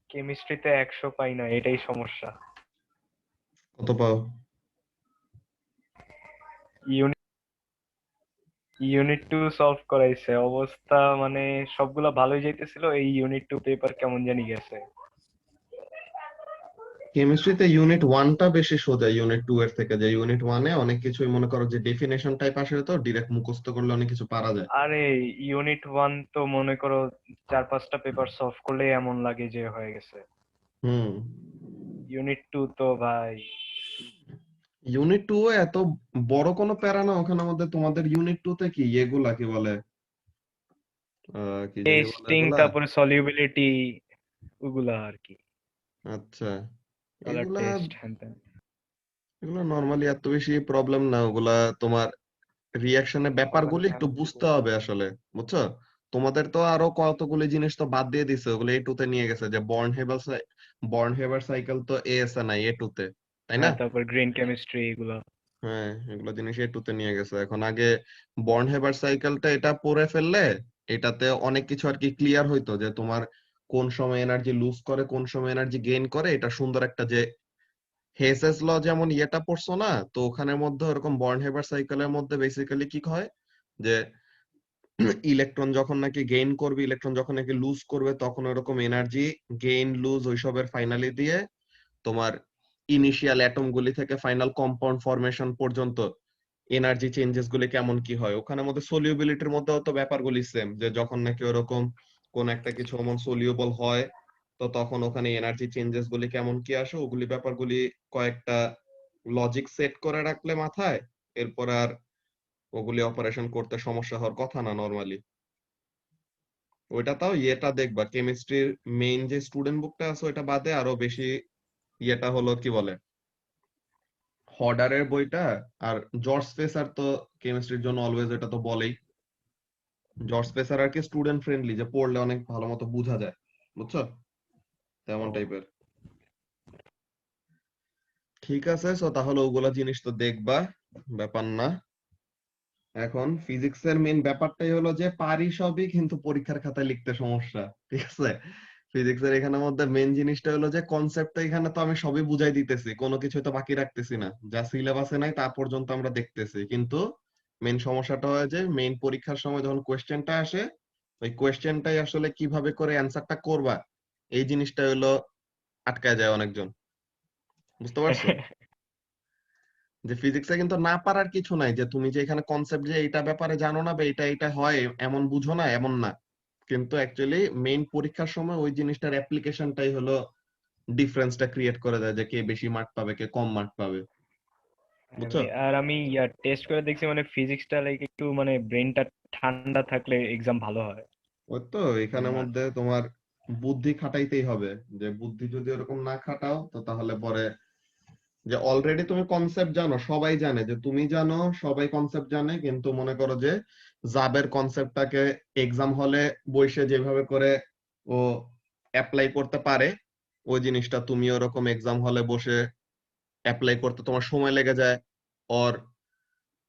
কেমিস্ট্রিতে 100 পাই না, এটাই সমস্যা। কত পাও? ইউনিট ইউনিট 2 সলভ করাইছে, অবস্থা মানে সবগুলা ভালোই যাইতেছিল, এই ইউনিট 2 পেপার কেমন জানি গেছে। কেমিস্ট্রিতে ইউনিট 1টা বেশি সোজা ইউনিট 2 এর থেকে। যে ইউনিট 1-এ অনেক কিছুই মনে করো যে ডেফিনেশন টাইপ আসে, তো ডিরেক্ট মুখস্থ করলে অনেক কিছু পারা যায়। আরে ইউনিট 1 তো মনে করো 4-5টা পেপার সলভ করলেই এমন লাগে যে হয়ে গেছে। হুম। ইউনিট 2 তো ভাই ইউনিট 2 এত বড় কোনো প্যারা না ওখানের মধ্যে। তোমাদের ইউনিট 2 তে কি এগুলা কি বলে, কি জানি বলে টেস্টিং, এগুলা। তারপরে সলিউবিলিটি, ওগুলা আর কি, আচ্ছা, কালার এগুলা টেস্ট হ্যান ত্যান। এগুলা নরমালি এত বেশি প্রবলেম না। ওগুলা তোমার রিয়াকশনের ব্যাপারগুলি একটু বুঝতে হবে আসলে, বুঝছো? তোমাদের তো আরো কতগুলি জিনিস তো বাদ দিয়ে দিছে, ওগুলো এ টু তে নিয়ে গেছে। যে বর্ন হেবার সাইকেল তো এস এ নাই, এ টু তে, তাই না? হ্যাঁ, তারপর গ্রিন কেমিস্ট্রি এগুলা। হ্যাঁ, এগুলো জিনিস এ টু তে নিয়ে গেছে। এখন আগে বর্ন হেবার সাইকেলটা এটা পড়ে ফেললে এটাতে অনেক কিছু আর কি ক্লিয়ার হইতো, যে তোমার কোন সময় এনার্জি লুজ করে কোন সময় এনার্জি গেইন করে। এটা সুন্দর একটা যে হেসেস ল যেমন ইয়েটা পড়ছো না, তো ওখানের মধ্যে ওরকম বর্ন হেবার সাইকেলের মধ্যে বেসিক্যালি কি হয় যে ইলেকট্রন যখন নাকি গেইন করবে, ইলেকট্রন যখন নাকি লুজ করবে, তখন ওরকম এনার্জি গেইন লুজ ওইসবের ফাইনালি দিয়ে তোমার ইনিশিয়াল অ্যাটম গুলি থেকে ফাইনাল কম্পাউন্ড ফরমেশন পর্যন্ত এনার্জি চেঞ্জেস গুলি কেমন কি হয়। ওখানের মধ্যে সলিউবিলিটির মধ্যেও তো ব্যাপারগুলি সেম, যে যখন নাকি ওরকম কোন একটা কিছু এমন সলিউবল হয়, তো তখন ওখানে এনার্জি চেঞ্জেস গুলি কেমন কি আসে, ওগুলি ব্যাপারগুলি কয়েকটা লজিক সেট করে রাখলে মাথায়, এরপর আর ওগুলি অপারেশন করতে সমস্যা হওয়ার কথা না নরমালি। ওইটা তাও ইয়েটা দেখবা, কেমিস্ট্রির মেইন যে স্টুডেন্ট বুকটা আছে ওইটা বাদে আরো বেশি ইয়েটা হলো কি বলে হডারের বইটা। আর জর্জ স্পেসার তো কেমিস্ট্রির জন্য অলওয়েজ, এটা তো বলেই। জর্জ স্পেসার আর কি স্টুডেন্ট ফ্রেন্ডলি, যে পড়লে অনেক ভালো মতো বোঝা যায়, বুঝছো? তেমন ও, টাইপের। ঠিক আছে, সো তাহলে ওগুলা জিনিস তো দেখবা, ব্যাপার না। এখন ফিজিক্সের মেইন ব্যাপারটাই হলো যে পারি সবই, কিন্তু পরীক্ষার খাতায় লিখতে সমস্যা। ঠিক আছে, ফিজিক্সের এখানের মধ্যে মেইন জিনিসটা হলো যে কনসেপ্টটা এখানে তো আমি সবই বুঝাই দিতেছি, কোনো কিছু তো বাকি রাখতেছি না। যা সিলেবাসে নাই তা পর্যন্ত আমরা দেখতেছি, কিন্তু মেইন সমস্যাটা হয় যে মেইন পরীক্ষার সময় যখন কোয়েশ্চেনটা আসে, ওই কোয়েশ্চেনটাই আসলে কিভাবে করে অ্যান্সারটা করবা, এই জিনিসটা হলো আটকায় যায় অনেকজন। বুঝতে পারছো? যে ফিজিক্সে কিন্তু না পারার কিছু নাই, যে তুমি যে এখানে কনসেপ্ট যে এটা ব্যাপারে জানো না বা এটা এটা হয় এমন বুঝো না, এমন না। কিন্তু অ্যাকচুয়ালি মেইন পরীক্ষার সময় ওই জিনিসটার অ্যাপ্লিকেশনটাই হলো ডিফারেন্সটা ক্রিয়েট করে দেয়, যে কে বেশি মার্ক পাবে কে কম মার্ক পাবে, হ্যাঁ বুঝছো? ভাই, আর আমি টেস্ট করে দেখছি, মানে ফিজিক্সটা লাইক একটু মানে ব্রেনটা ঠান্ডা থাকলে এক্সাম ভালো হয়। ওই তো মানে এখানের মধ্যে তোমার বুদ্ধি খাটাইতেই হবে। যে বুদ্ধি যদি ওরকম না খাটাও, তো তাহলে পরে যে অলরেডি তুমি কনসেপ্ট জানো, সবাই জানে যে তুমি জানো, সবাই কনসেপ্ট জানে, কিন্তু মনে করো যে জাবের কনসেপ্টটাকে এক্সাম হলে বসে যেভাবে করে ও অ্যাপ্লাই করতে পারে, ওই জিনিসটা তুমি ওরকম এক্সাম হলে বসে অ্যাপ্লাই করতে তোমার সময় লেগে যায়। আর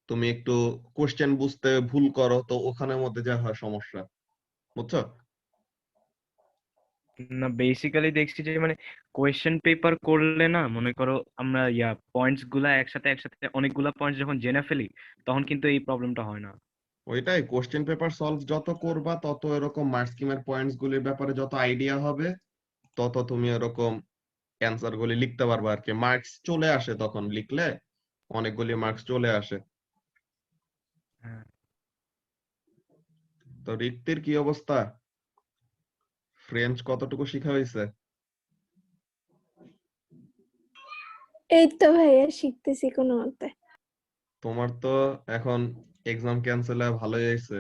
তুমি একটু কোশ্চেন বুঝতে ভুল করো, তো ওখানের মধ্যে যা হয় সমস্যা, বুঝছো? না, বেসিক্যালি দেখছি যে মানে কোয়েশ্চেন পেপার করলে না, মনে করো আমরা পয়েন্টস গুলা একসাথে একসাথে অনেকগুলা পয়েন্টস যখন জেনে ফেলি, তখন কিন্তু এই প্রবলেমটা হয় না। ওইটাই, কোশ্চেন পেপার সলভ যত করবা তত এরকম মার্ক স্কিমের পয়েন্টস গুলির ব্যাপারে যত আইডিয়া হবে, তত তুমি এরকম অ্যান্সার গুলি লিখতে পারবা আর কি। মার্কস চলে আসে তখন লিখলে, অনেকগুলি মার্কস চলে আসে। হ্যাঁ। তো রিক্তির কি অবস্থা? ফ্রেঞ্চ কতটুকু শিখা হয়েছে? এই তো ভাইয়া শিখতেছি কোনো মতে। তোমার তো এখন এক্সাম ক্যান্সেল হয়ে ভালোই হয়েছে,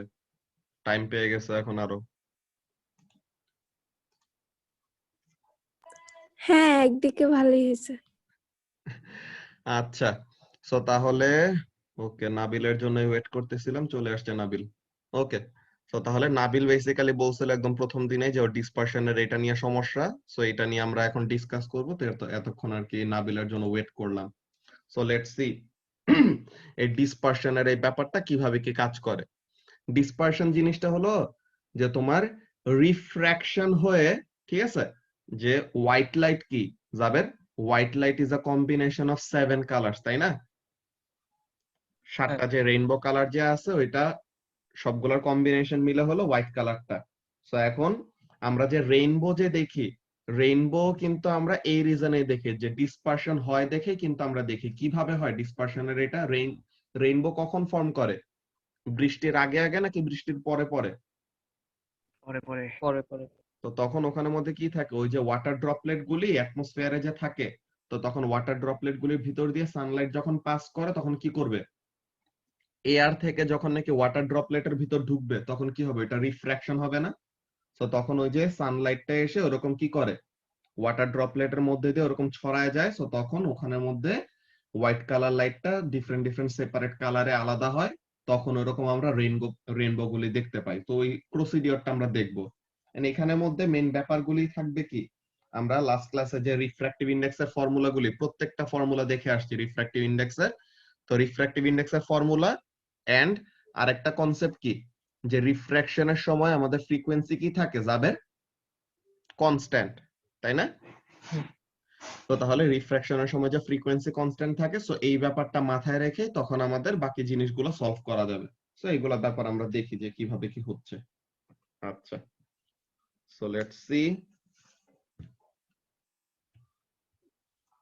টাইম পেয়ে গেছে এখন আরো। হ্যাঁ, একদিকে ভালোই হয়েছে। আচ্ছা, সো তাহলে ওকে, নাবিলের জন্য ওয়েট করতেছিলাম, চলে আসছে নাবিল। ওকে, তো তাহলে নাবিল বেসিক্যালি বলছিল একদম প্রথম দিনে যে ওর ডিসপারশনের এটা নিয়ে সমস্যা। সো এটা নিয়ে আমরা এখন ডিসকাস করবো, তো এতক্ষণ আর কি নাবিলের জন্য ওয়েট করলাম। সো লেটস সি এই ডিসপারশনের এই ব্যাপারটা কিভাবে কি কাজ করে। ডিসপারশন জিনিসটা হলো যে তোমার রিফ্র্যাকশন হয়ে, ঠিক আছে, যে হোয়াইট লাইট কি জাবের? White light is a combination of 7 colours, তাই না? হ্যাঁ 7টা যে রেইনবো কালার যে আছে ওইটা সবগুলোর কম্বিনেশন মিলে হলো হোয়াইট কালারটা। সো এখন আমরা যে রেইনবো যে দেখি, রেইনবো কিন্তু আমরা এই রিজনে দেখি যে ডিসপারশন হয় দেখে কিন্তু আমরা দেখি কিভাবে হয় ডিসপারশনের এটা রেইনবো কখন ফর্ম করে? বৃষ্টির আগে আগে নাকি বৃষ্টির পরে পরে? পরে পরে পরে পরে তো তখন ওখানের মধ্যে কি থাকে, ওই যে ওয়াটার ড্রপলেট গুলি অ্যাটমসফিয়ারে যে থাকে, তো তখন ওয়াটার ড্রপলেট গুলির ভিতর দিয়ে সানলাইট যখন পাস করে তখন কি করবে, এয়ার থেকে যখন নাকি ওয়াটার ড্রপলেটের ভিতর ঢুকবে তখন কি হবে, এটা রিফ্র্যাকশন হবে না? তো তখন ওই যে সানলাইটটা এসে ওরকম কি করে, ওয়াটার ড্রপলেটের মধ্যে দিয়ে ওরকম ছড়ায় যায়। সো তখন ওখানের মধ্যে হোয়াইট কালার লাইটটা ডিফারেন্ট ডিফারেন্ট সেপারেট কালারে আলাদা হয়, তখন ওরকম আমরা রেইনবো গুলি দেখতে পাই। তো ওই প্রসিডিওরটা আমরা দেখবো। এখানের মধ্যে মেইন ব্যাপারগুলি থাকবে কি, আমরা লাস্ট ক্লাসে যে রিফ্র্যাক্টিভ ইন্ডেক্সের ফর্মুলাগুলি প্রত্যেকটা ফর্মুলা দেখে আসছি রিফ্র্যাক্টিভ ইন্ডেক্সের। তো রিফ্র্যাক্টিভ ইন্ডেক্সের ফর্মুলা এন্ড আরেকটা কনসেপ্ট কি, যে রিফ্র্যাকশনের সময় আমাদের ফ্রিকোয়েন্সি কি থাকে যাবে, কনস্ট্যান্ট, তাই না? তো তাহলে রিফ্র্যাকশনের সময় যে ফ্রিকোয়েন্সি কনস্ট্যান্ট থাকে, সো এই ব্যাপারটা মাথায় রেখে তখন আমাদের বাকি জিনিসগুলো সলভ করা যাবে। সো এইগুলা ব্যাপার আমরা দেখি যে কিভাবে কি হচ্ছে। আচ্ছা, so let's C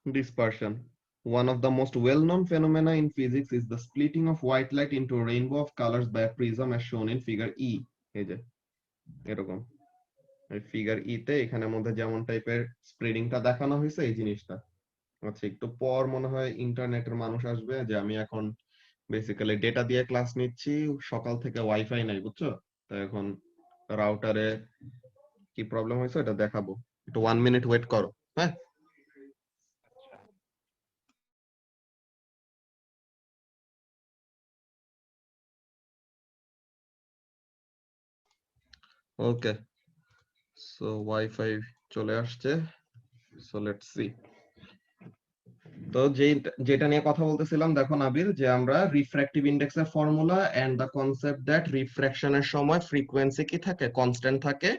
dispersion. One of the most well-known phenomena in physics is the splitting of white light into a rainbow of colors by a prism as shown in figure E. এই যে এরকম figure ই তে এখানের মধ্যে যেমন টাইপের স্প্রেডিংটা দেখানো হয়েছে এই জিনিসটা। আচ্ছা, একটু পর মনে হয় ইন্টারনেটের মানুষ আসবে, যে আমি এখন বেসিক্যালি ডেটা দিয়ে ক্লাস নিচ্ছি, সকাল থেকে ওয়াইফাই নাই বুঝছো, তো এখন রাউটারে কি প্রবলেম হয়েছে এটা দেখাবো। একটু 1 মিনিট ওয়েট করো, হ্যাঁ? ওকে, সো ওয়াইফাই চলে আসছে। So let's see. তো যেটা নিয়ে কথা বলতেছিলাম, দেখো নাবির, যে আমরা রিফ্র্যাক্টিভ ইন্ডেক্সের formula and the concept that রিফ্র্যাকশনের সময় ফ্রিকোয়েন্সি কি থাকে, কনস্ট্যান্ট থাকে,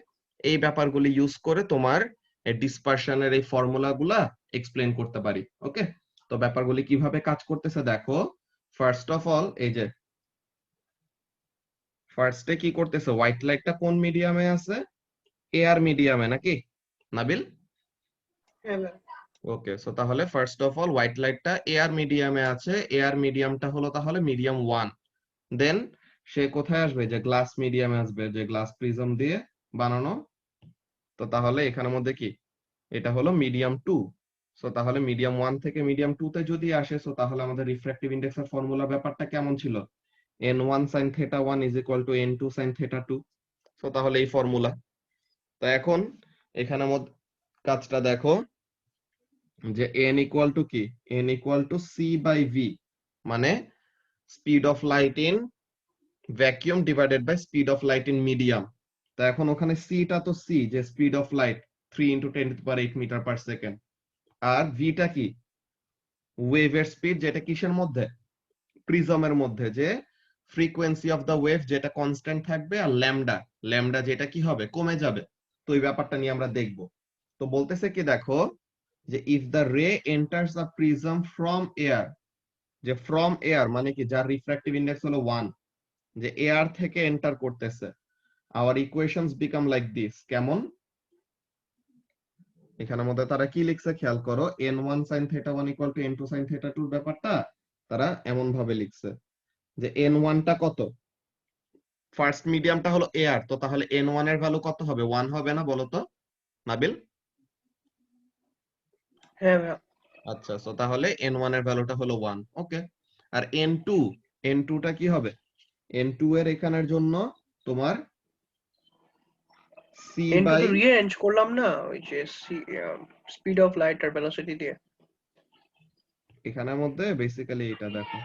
এই ব্যাপারগুলি ইউজ করে তোমার ডিসপারশনের এই ফর্মুলাগুলা এক্সপ্লেইন করতে পারি। ওকে, তো ব্যাপারগুলি কিভাবে কাজ করতেছে দেখো। ফার্স্ট অফ অল, এই যে ফার্স্টে কি করতেছে, হোয়াইট লাইটটা কোন মিডিয়ামে আছে, এয়ার মিডিয়ামে নাকি নাবিল? হ্যাঁ ভাই। ওকে, সো তাহলে ফার্স্ট অফ অল হোয়াইট লাইটটা এয়ার মিডিয়ামে আছে, এয়ার মিডিয়ামটা হলো তাহলে মিডিয়াম 1। দেন সে কোথায় আসবে, যে গ্লাস মিডিয়ামে আসবে, যে গ্লাস প্রিজম দিয়ে বানানো। তো তাহলে এখানের মধ্যে কি, এটা হলো মিডিয়াম 2। সো তাহলে মিডিয়াম 1 থেকে মিডিয়াম 2 তে যদি আসে, সো তাহলে আমাদের রিফ্র্যাক্টিভ ইন্ডেক্সের ফর্মুলা ব্যাপারটা কেমন ছিল, n1 sin theta 1 is equal to n2 sin theta 2। So তাহলে এই ফর্মুলা। তো এখন এখানের মধ্যে কাজটা দেখো, যে n ইকুয়াল টু কি, n equal to c by v, মানে speed of light in vacuum divided by speed of light in medium. তো এখন ওখানে c টা তো c, যে speed of light 3 × 10⁸ metre per second, আর v টা কি, ওয়েভের স্পিড, যেটা কিসের মধ্যে, প্রিজমের মধ্যে, যে ফ্রিকোয়েন্সি অফ দা ওয়েভ যেটা কনস্ট্যান্ট থাকবে, আর ল্যামডা, ল্যামডা যেটা কি হবে, কমে যাবে। তো এই ব্যাপারটা নিয়ে আমরা দেখব। তো বলতেছে কি দেখো, যে ইফ দ্য রে enters a prism from air, যে ফ্রম এয়ার মানে কি, যার রিফ্র্যাক্টিভ ইন্ডেক্স হলো 1, যে এয়ার থেকে এন্টার করতেছে, our equations become like this. কেমন, এখানের মধ্যে তারা কি লিখছে খেয়াল করো, n1 sin theta 1 equal to n2 sin theta 2 ব্যাপারটা তারা এমন ভাবে লিখছে, যে n1 টা কত, ফার্স্ট মিডিয়ামটা হলো এয়ার, তো তাহলে n1 এর ভ্যালু কত হবে, 1 হবে না বলো তো নাবিল? হ্যাঁ ভাই। আচ্ছা, সো তাহলে n1 এর ভ্যালুটা হলো 1। ওকে, আর n2, n2 টা কি হবে, n2 এর এখানের জন্য তোমার c n2 বাই, তো রিঅ্যারেঞ্জ করলাম না, ওই যে স্পিড অফ লাইট আর ভেলোসিটি দিয়ে। এখানের মধ্যে বেসিক্যালি এটা দেখো,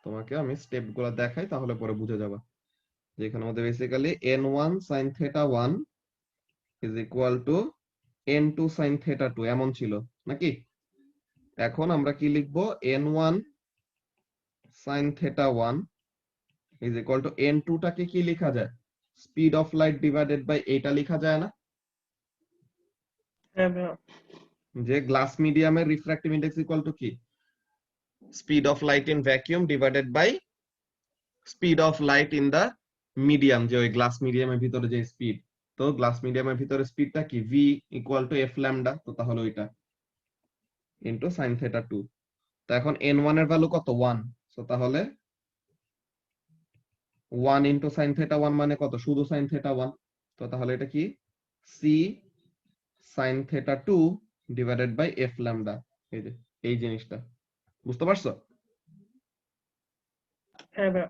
তোমাকে আমি স্টেপ গুলো দেখাই তাহলে পরে বুঝে যাবা। যে এখানের মধ্যে basically n1 sin theta 1 is equal to n2 sin theta 2 এমন ছিল নাকি? এখন আমরা কি লিখবো, n1 sin theta 1 is equal to n2 টাকে কি লেখা যায়, speed of light divided by এটা লেখা যায় না? হ্যাঁ ভাইয়া যে গ্লাস মিডিয়ামের রিফ্র্যাক্টিভ ইন্ডেক্স ইকুয়াল টু কি, speed of light in vacuum divided by speed of light in the medium, যে ওই গ্লাস মিডিয়ামের ভিতরে যে স্পিড, তো গ্লাস মিডিয়ামের ভিতরে স্পিডটা কি, V equal to F lambda, তো তাহলে ওইটা ইনটু সাইন থেটা 2। তো এখন n1 এর ভ্যালু কত, 1, তো তাহলে 1 ইনটু সাইন থেটা 1 মানে কত, শুধু সাইন থেটা 1, তো তাহলে এটা কি, c sine theta 2 divided by f lambda, এই যে এই জিনিসটা, বুঝতে পারছো? হ্যাঁ ভাইয়া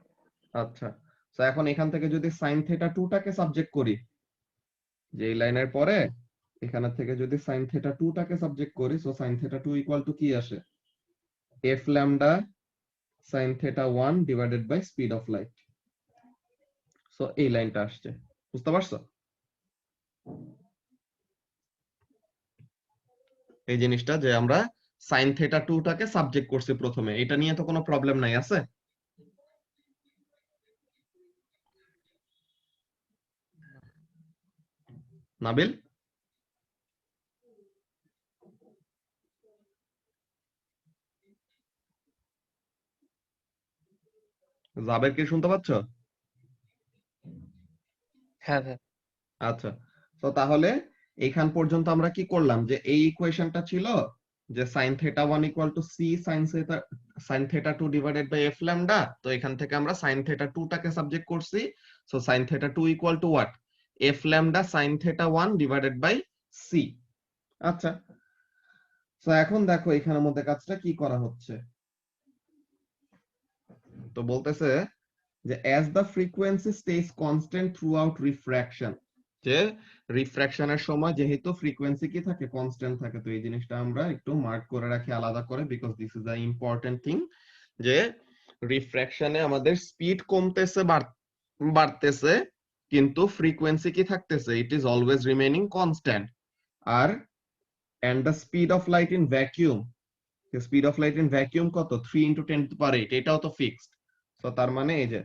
আচ্ছা, তো এখন এখান থেকে যদি সাইন থেটা 2 টাকে সাবজেক্ট করি, যে এই লাইনের পরে এখানে থেকে যদি সাইন থেটা 2 টাকে সাবজেক্ট করি, so sine theta 2 equal to কি আসে, f lambda sine theta 1 divided by speed of light, so এই লাইনটা আসছে, বুঝতে পারছো? এই জিনিসটা যে আমরা সাইন থেটা 2 টাকে সাবজেক্ট করছি প্রথমে, এটা নিয়ে তো কোনো প্রবলেম নাই, আছে? নাবিল, জাবের কি শুনতে পাচ্ছ? হ্যাঁ ভাই আচ্ছা, তো তাহলে এইখান পর্যন্ত আমরা কি করলাম, যে এই ইকুয়েশনটা ছিল যে sine theta 1 equal to c sine theta 2 divided by f lambda, তো এখান থেকে আমরা সাইন থেটা 2 টাকে সাবজেক্ট করছি, so sine theta 2 equal to what, f lambda sine theta 1 divided by c. আচ্ছা, তো এখন দেখো এখানের মধ্যে কাজটা কি করা হচ্ছে, তো বলতেছে যে as the frequency stays constant throughout refraction, যে রিফ্র্যাকশনের সময় যেহেতু ফ্রিকোয়েন্সি কি থাকে, কনস্ট্যান্ট থাকে, তো এই জিনিসটা আমরা একটু মার্ক করে রাখি আলাদা করে, because this is the important thing, যে রিফ্র্যাকশনে আমাদের স্পিড কমতেছে বাড়তেছে, কিন্তু ফ্রিকোয়েন্সি কি থাকতেছে, it is always remaining constant. আর and the speed of light in vacuum, speed of light in vacuum কত, 3 × 10⁸, এটাও তো ফিক্সড, তো তার মানে এই যে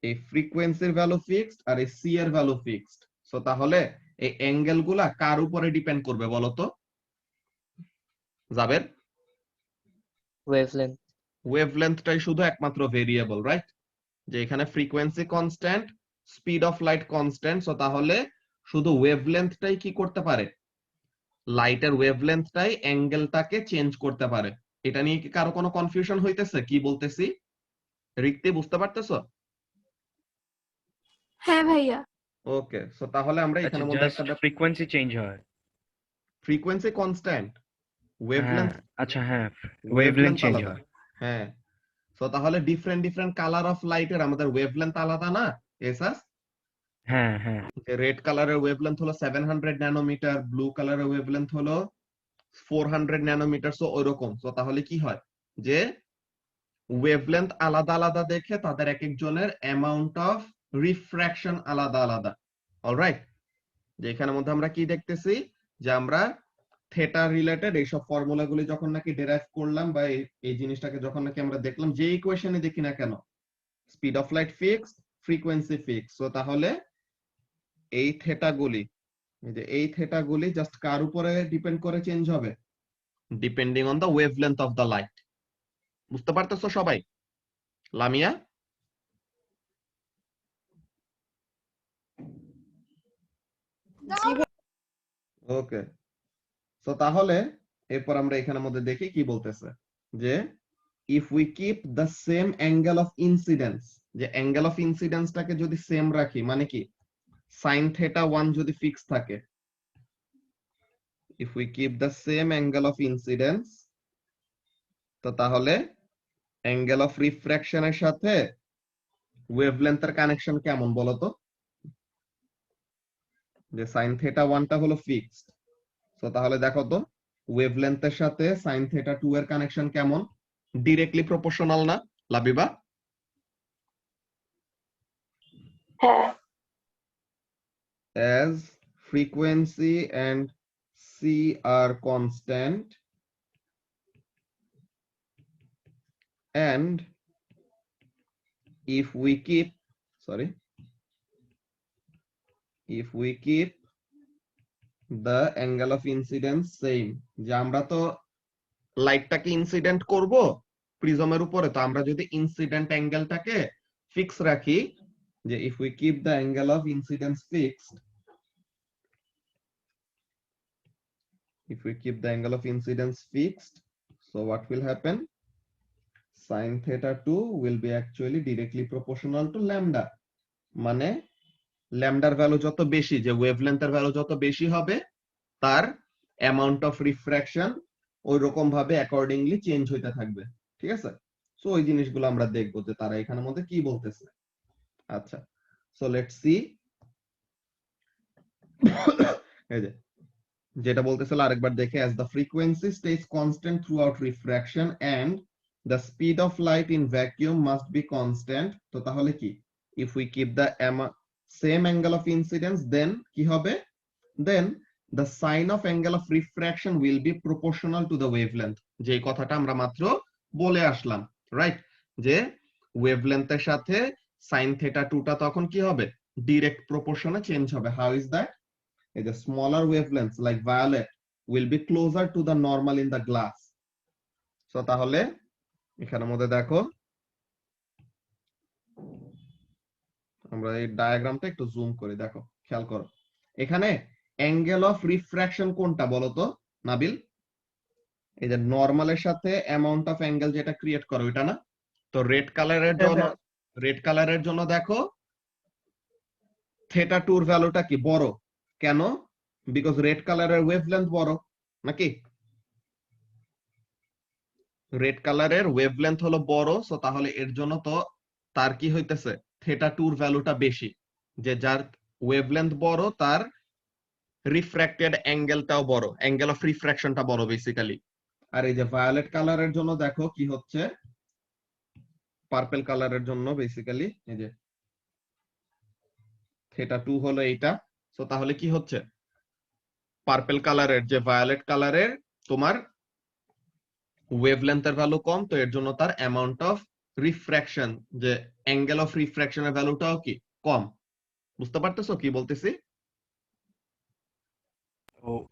এই ফ্রিকোয়েন্সির ভ্যালু ফিক্সড আর এই সি এর ভ্যালু ফিক্সড, সো তাহলে এই অ্যাঙ্গেল গুলা কার উপরে ডিপেন্ড করবে বলতো জাবের? ওয়েভলেন্থ ওয়েভলেন্থটাই শুধু একমাত্র ভেরিয়েবল, রাইট? যে এখানে frequency constant, speed of light constant, so তাহলে শুধু ওয়েভলেন্থটাই কি করতে পারে, লাইটের ওয়েভলেন্থটাই অ্যাঙ্গেলটাকে চেঞ্জ করতে পারে। এটা নিয়ে কি কারো কোনো কনফিউশন হইতেছে কি বলতেছি? রিক্তি, বুঝতে পারতেছো? হ্যাঁ ভাইয়া। ওকে, সো তাহলে আমরা আচ্ছা, এখানের মধ্যে জাস্ট একটা ফ্রিকোয়েন্সি চেঞ্জ হয়। ফ্রিকোয়েন্সি কনস্ট্যান্ট, হ্যাঁ, ওয়েভলেন্থ আচ্ছা, হ্যাঁ, ওয়েভলেন্থ ওয়েভলেন্থ চেঞ্জ আলাদা। হয়। হ্যাঁ, সো তাহলে ডিফারেন্ট ডিফারেন্ট কালার অফ লাইটের আমাদের ওয়েভলেন্থ আলাদা না এসাস? হ্যাঁ, হ্যাঁ, রেড কালারের ওয়েভলেন্থ হলো 700 ন্যানোমিটার, ব্লু কালারের ওয়েভলেন্থ হলো 400 ন্যানোমিটার, সো ওইরকম। সো তাহলে কি হয় যে ওয়েভলেন্থ আলাদা আলাদা দেখে তাদের এক একজনের অ্যামাউন্ট অফ রিফ্র্যাকশন আলাদা আলাদা, অলরাইট? যে এখানের মধ্যে আমরা কি দেখতেছি, যে আমরা থেটা রিলেটেড এইসব ফর্মুলাগুলি যখন নাকি ডেরাইভ করলাম, বা এই জিনিসটাকে যখন নাকি আমরা দেখলাম, যে ইকুয়েশনে দেখি না কেন speed of light fixed, frequency fixed, so তাহলে এই থেটাগুলি, এই থেটাগুলি জাস্ট কার উপরে ডিপেন্ড করে চেঞ্জ হবে, depending on the wavelength of the light. বুঝতে পারতেছো সবাই? লামিয়া, ওকে, তো তাহলে এরপর আমরা এখানের মধ্যে দেখি কি বলতেছে, যে if we keep the same angle of incidence, যে অ্যাঙ্গেল অফ ইনসিডেন্সটাকে যদি সেম রাখি, মানে কি সাইন থেটা 1 যদি ফিক্স থাকে, if we keep the same angle of incidence, তো তাহলে অ্যাঙ্গেল অফ রিফ্র্যাকশনের সাথে ওয়েভলেন্থের কানেকশন কেমন বলতো? যে সাইন থেটা 1টা হলো ফিক্সড, তো তাহলে দেখো তো ওয়েভলেন্থের সাথে সাইন থেটা 2 এর কানেকশন কেমন, ডিরেক্টলি প্রপোর্শনাল না লাবিবা? হ্যাঁ। As frequency and c are constant and if we keep if we keep the angle of incidence same, যে আমরা তো লাইটটাকে ইনসিডেন্ট করব প্রিজমের উপরে, তো আমরা যদি ইনসিডেন্ট অ্যাঙ্গেলটাকে ফিক্স রাখি, যে if we keep the angle of incidence fixed, if we keep the angle of incidence fixed, so what will happen? Sin theta 2 will be actually directly proportional to lambda, মানে ল্যামডার value যত বেশি, যে ওয়েভলেন্থের value যত বেশি হবে, তার amount of refraction ওই রকম ভাবে অ্যাকর্ডিংলি চেঞ্জ হইতে থাকবে। ঠিক আছে, সো ওই জিনিসগুলো আমরা দেখবো যে তারা এখানের মধ্যে কি বলতেছে। আচ্ছা, সো লেটস সি। এই যে যেটা বলতেছিল আরেকবার দেখে, as the frequency stays constant throughout refraction and the speed of light in vacuum must be constant, তো তাহলে কি, if we keep the same angle of incidence, then কি হবে, then the sign of angle of refraction will be proportional to the wavelength, যে কথাটা আমরা মাত্র বলে আসলাম, রাইট, যে ওয়েভলেন্থের সাথে sin theta 2 টা তখন কি হবে, ডিরেক্ট প্রপোর্শনে চেঞ্জ হবে। How is that? The smaller wavelengths like violet will be closer to the normal in the glass. So তাহলে এখানের মধ্যে দেখো, আমরা এই ডায়াগ্রামটা একটু জুম করে দেখো, খেয়াল করো এখানে অ্যাঙ্গেল অফ রিফ্র্যাকশন কোনটা বলো তো নাবিল? এই যে নরমালের সাথে অ্যামাউন্ট অফ অ্যাঙ্গেল যেটা ক্রিয়েট করে ওইটা না? তো রেড কালারের জন্য দেখো থিটা 2 এর ভ্যালুটা কি বড়, কেন? বিকজ রেড কালারের ওয়েভলেন্থ বড়, নাকি? রেড কালারের ওয়েভলেন্থ হলো বড়, সো তাহলে এর জন্য তো তার কি হইতেছে, থিটা 2 এর ভ্যালুটা বেশি, যে যার ওয়েভলেন্থ বড় তার রিফ্র্যাক্টেড অ্যাঙ্গেলটাও বড়, অ্যাঙ্গেল অফ রিফ্র্যাকশনটা বড় বেসিক্যালি। আর এই যে ভায়োলেট কালারের জন্য দেখো কি হচ্ছে, পার্পল কালারের জন্য বেসিক্যালি এই যে থিটা 2 হলো এইটা, সো তাহলে কি হচ্ছে, পার্পল কালারের যে ভায়োলেট কালারের তোমার ওয়েভলেন্থের ভ্যালু কম, তো এর জন্য তার অ্যামাউন্ট অফ রিফ্র্যাকশন, যে অ্যাঙ্গেল অফ রিফ্র্যাকশনের ভ্যালুটাও কি কম। বুঝতে পারতেছো কি বলতেছি?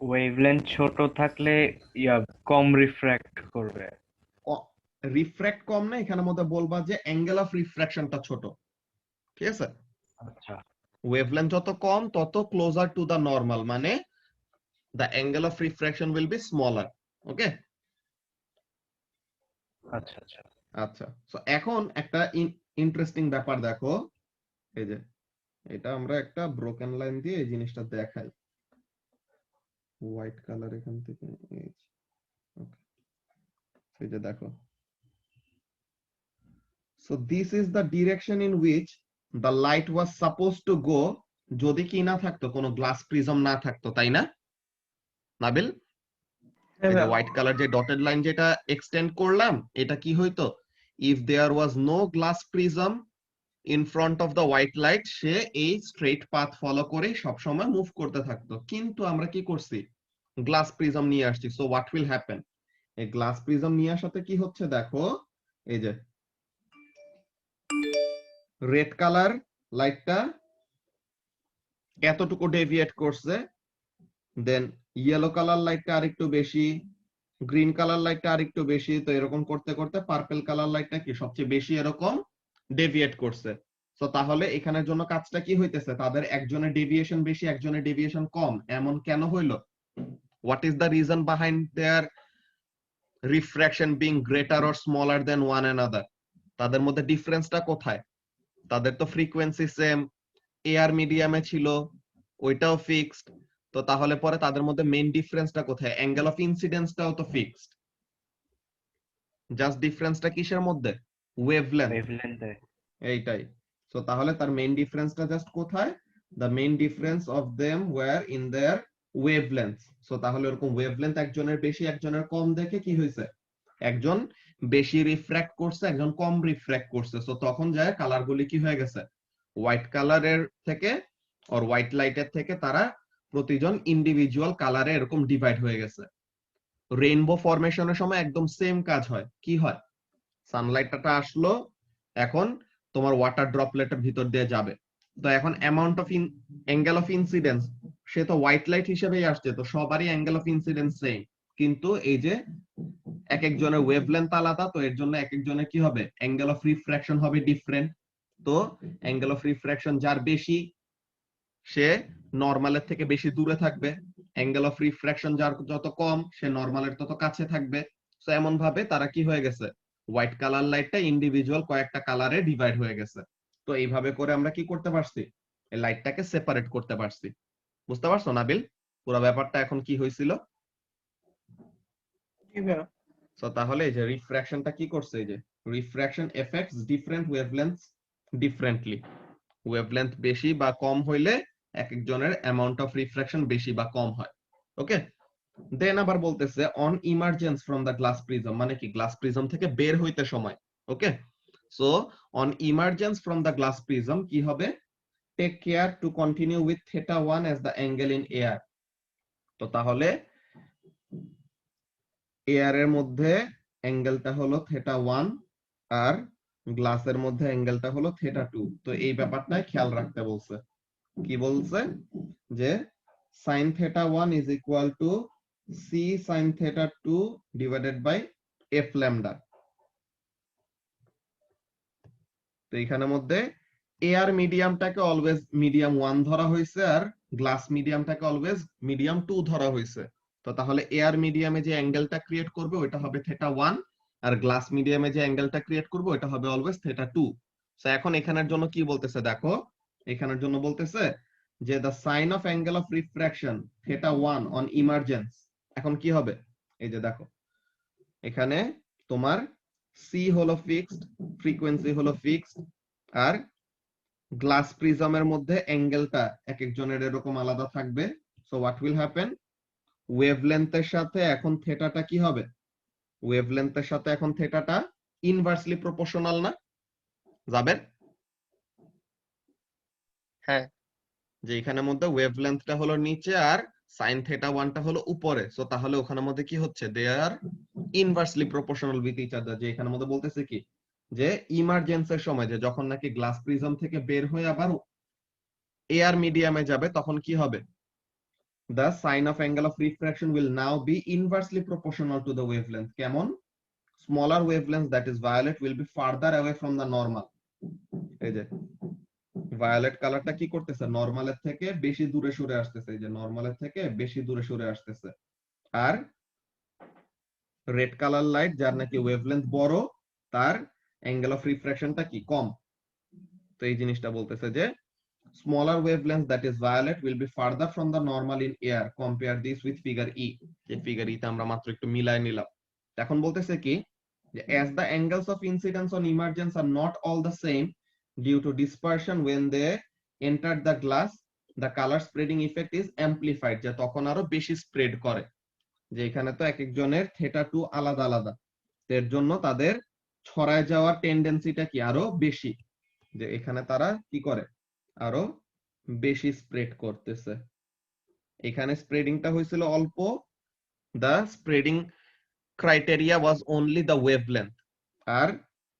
ওয়েভলেন্থ ছোট থাকলে কম রিফ্র্যাক্ট করবে। রিফ্র্যাক্ট কম না, এখানের মধ্যে বলবা যে অ্যাঙ্গেল অফ রিফ্র্যাকশনটা ছোট। ঠিক আছে, আচ্ছা, ওয়েভলেন্থ যত কম তত ক্লোজার টু দা নরমাল, মানে the angle of refraction will be smaller. Okay? আচ্ছা, আচ্ছা। আচ্ছা, সো এখন একটা ইন্টারেস্টিং ব্যাপার দেখো, এই যে এটা আমরা একটা ব্রোকেন লাইন দিয়ে এই জিনিসটা দেখাই, হোয়াইট কালার এখান থেকে, ওকে, এই যে দেখো, so this is the direction in which the light was suppose to go, যদি কি না থাকতো, কোনো গ্লাস প্রিজম না থাকতো, তাই না নাবিল? এই যে হোয়াইট কালার যে ডটেড লাইন যেটা এক্সটেন্ড করলাম, এটা কি হইতো, if there was no glass prism in front of the white light, সে এই স্ট্রেট পাথ ফলো করে সব সময় মুভ করতে থাকতো। কিন্তু আমরা কি করছি, গ্লাস প্রিজম নিয়ে আসছি, সো হোয়াট উইল হ্যাপেন, এই গ্লাস প্রিজম নিয়ে আসাতে কি হচ্ছে দেখো, এই যে রেড কালার লাইটটা এতটুকু ডেভিয়েট করছে, দেন ইয়েলো কালার লাইটটা আরেকটু বেশি, গ্রিন কালার লাইটটা আরেকটু বেশি, তো এরকম করতে করতে পার্পল কালার লাইটটা কি সবচেয়ে বেশি এরকম ডেভিয়েট করছে। তো তাহলে এখানের জন্য কাজটা কি হইতেছে, তাদের একজনের ডেভিয়েশন বেশি একজনের ডেভিয়েশন কম, এমন কেন হইলো? What is the reason behind their refraction being greater or smaller than one another? তাদের মধ্যে ডিফারেন্সটা কোথায়? তাদের তো ফ্রিকোয়েন্সি সেম, এয়ার মিডিয়ামে ছিল, ওইটাও ফিক্সড, তো তাহলে পরে তাদের মধ্যে মেইন ডিফারেন্সটা কোথায়? অ্যাঙ্গেল অফ ইনসিডেন্সটাও তো ফিক্সড, জাস্ট ডিফারেন্সটা কিসের মধ্যে? ওয়েভলেন্থে, এইটাই। সো তাহলে তার মেইন ডিফারেন্সটা জাস্ট কোথায়? The main difference of them were in their wavelength. So তাহলে এরকম ওয়েভলেন্থ একজনের বেশি একজনের কম দেখে কি হইছে, একজন বেশি রিফ্র্যাক্ট করছে একজন কম রিফ্র্যাক্ট করছে, সো তখন যায় কালারগুলি কি হয়ে গেছে, হোয়াইট কালারের থেকে আর হোয়াইট লাইটের থেকে তারা প্রতিজন ইন্ডিভিজুয়াল কালারে এরকম ডিভাইড হয়ে গেছে। রেইনবো ফরমেশনের সময় একদম সেম কাজ হয়, কি হয়, সানলাইটটা আসলো, এখন তোমার ওয়াটার ড্রপলেটের ভিতর দিয়ে যাবে, তো এখন amount of angle of incidence সে তো হোয়াইট লাইট হিসেবেই আসছে, তো সবারই অ্যাঙ্গেল অফ ইনসিডেন্স সেম, কিন্তু এই যে এক একজনের ওয়েভলেন্থ আলাদা, তো এর জন্য এক একজনের কি হবে, অ্যাঙ্গেল অফ রিফ্র্যাকশন হবে ডিফারেন্ট। তো অ্যাঙ্গেল অফ রিফ্র্যাকশন যার বেশি সে নরমালের থেকে বেশি দূরে থাকবে, অ্যাঙ্গেল অফ রিফ্র্যাকশন যার যত কম সে নরমালের তত কাছে থাকবে। তো এমন ভাবে তারা কি হয়ে গেছে, হোয়াইট কালার লাইটটা ইন্ডিভিজুয়াল কয়েকটা কালারে ডিভাইড হয়ে গেছে। তো এইভাবে করে আমরা কি করতে পারছি, এই লাইটটাকে সেপারেট করতে পারছি। বুঝতে পারছো নাবিল পুরো ব্যাপারটা এখন কি হয়েছিল? জি ভাইয়া। সো তাহলে এই যে রিফ্র্যাকশনটা কি করছে, এই যে refraction effects different wavelengths differently. Wavelength বেশি বা কম হইলে এক একজনের অ্যামাউন্ট অফ রিফ্র্যাকশন বেশি বা কম হয়। ওকে, দেন আবার বলতেছে on emergence from the glass prism, মানে কি গ্লাস প্রিজম থেকে বের হইতে সময়। Okay, so on emergence from the glass prism কি হবে, take care to continue with θ1 as the angle in air. তো তাহলে এয়ার এর মধ্যে অ্যাঙ্গেলটা হলো θ1 আর গ্লাসের মধ্যে অ্যাঙ্গেলটা হলো θ2। তো এই ব্যাপারটাই খেয়াল রাখতে বলছে। কি বলছে যে sin θ1 is equal to c sin θ2 divided by f lambda। তো এখানের মধ্যে এয়ার মিডিয়ামটাকে অলওয়েজ মিডিয়াম 1 ধরা হয়েছে আর গ্লাস মিডিয়ামটাকে অলওয়েজ মিডিয়াম 2 ধরা হয়েছে। তো তাহলে এয়ার মিডিয়ামে যে অ্যাঙ্গেলটা ক্রিয়েট করবে ওটা হবে θ1 আর গ্লাস মিডিয়ামে যে অ্যাঙ্গেলটা ক্রিয়েট করবে ওটা হবে অলওয়েজ θ2। সো এখন এখানের জন্য কি বলতেছে দেখো, এখানের জন্য বলতেছে যে the sign of angle of refraction θ1 on emergence। এখন কি হবে, এই যে দেখো এখানে তোমার c হলো ফিক্সড, ফ্রিকোয়েন্সি হলো ফিক্সড, আর গ্লাস প্রিজমের মধ্যে অ্যাঙ্গেলটা এক একজনের এরকম আলাদা থাকবে। সো হোয়াট উইল হ্যাপেন, ওয়েভলেন্থের সাথে এখন থেটাটা কি হবে, ওয়েভলেন্থের সাথে এখন থেটাটা ইনভার্সলি প্রপোর্শনাল না যাবে? হ্যাঁ যে এখানের মধ্যে ওয়েভলেন্থটা হলো নিচে আর sin θ1 টা হলো উপরে। সো তাহলে ওখানের মধ্যে কি হচ্ছে, they are inversely proportional with each other. যে এখানের মধ্যে বলতেছে কি যে ইমার্জেন্সির সময় যে যখন নাকি গ্লাস প্রিজম থেকে বের হয়ে আবার এয়ার মিডিয়ামে যাবে তখন কি হবে, the sign of angle of refraction will now be inversely proportional to the wavelength। কেমন, smaller wavelength that is violet will be farther away from the normal। এই যে ভায়োলেট কালারটা কি করতেছে, নরমালের থেকে বেশি দূরে সরে আসতেছে, এই যে নরমালের থেকে বেশি দূরে সরে আসতেছে। আর রেড কালার লাইট যার নাকি ওয়েভলেন্থ বড় তার অ্যাঙ্গেল অফ রিফ্র্যাকশনটা কি কম। তো এই জিনিসটা বলতেছে যে smaller wavelength that is violet will be farther from the normal in air, compare this with figure E। যে ফিগার ই তে আমরা মাত্র একটু মিলাই নিলাম। এখন বলতেছে কি যে as the angles of incidence on emergence are not all the same due to dispersion when they enter the glass, the color spreading effect is amplified। যে তখন আরো বেশি স্প্রেড করে, যে এখানে তো এক একজনের θ2 আলাদা আলাদা, এর জন্য তাদের ছড়ায় যাওয়ার টেন্ডেন্সিটা কি আরো বেশি, যে এখানে তারা কি করে আরো বেশি স্প্রেড করতেছে। এখানে স্প্রেডিংটা হয়েছিল অল্প, the spreading criteria was only the wavelength। আর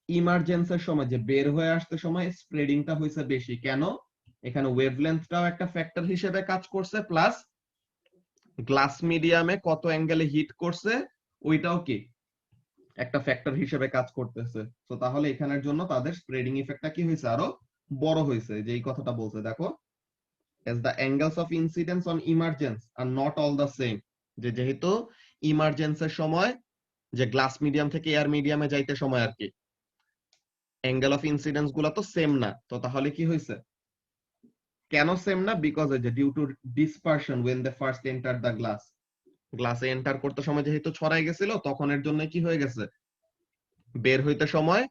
ইমার্জেন্সের সময় যে বের হয়ে আসতে সময় স্প্রেডিংটা হয়েছে বেশি। কেন, এখানে ওয়েভলেন্থটাও একটা ফ্যাক্টর হিসেবে কাজ করছে, প্লাস গ্লাস মিডিয়ামে কত অ্যাঙ্গেলে হিট করছে ওইটাও কি একটা ফ্যাক্টর হিসেবে কাজ করতেছে। তো তাহলে এখানের জন্য তাদের স্প্রেডিং ইফেক্টটা কি হয়েছে আরো বড় হয়েছে। যে এই কথাটা বলছে দেখো, as the angles of incidence on emergence are not all the same। যে যেহেতু ইমার্জেন্সের সময় যে গ্লাস মিডিয়াম থেকে এয়ার মিডিয়ামে যাইতে সময় আর কি অ্যাঙ্গেল অফ ইনসিডেন্স গুলা তো সেম না। তো তাহলে কি হয়েছে, কেন সেম না, বিকজ যে due to dispersion when they first entered the glass। গ্লাসে এন্টার করতে সময় যেহেতু ছড়াই গেছিল তখন এর জন্য কি হয়ে গেছে, বের হইতে সময়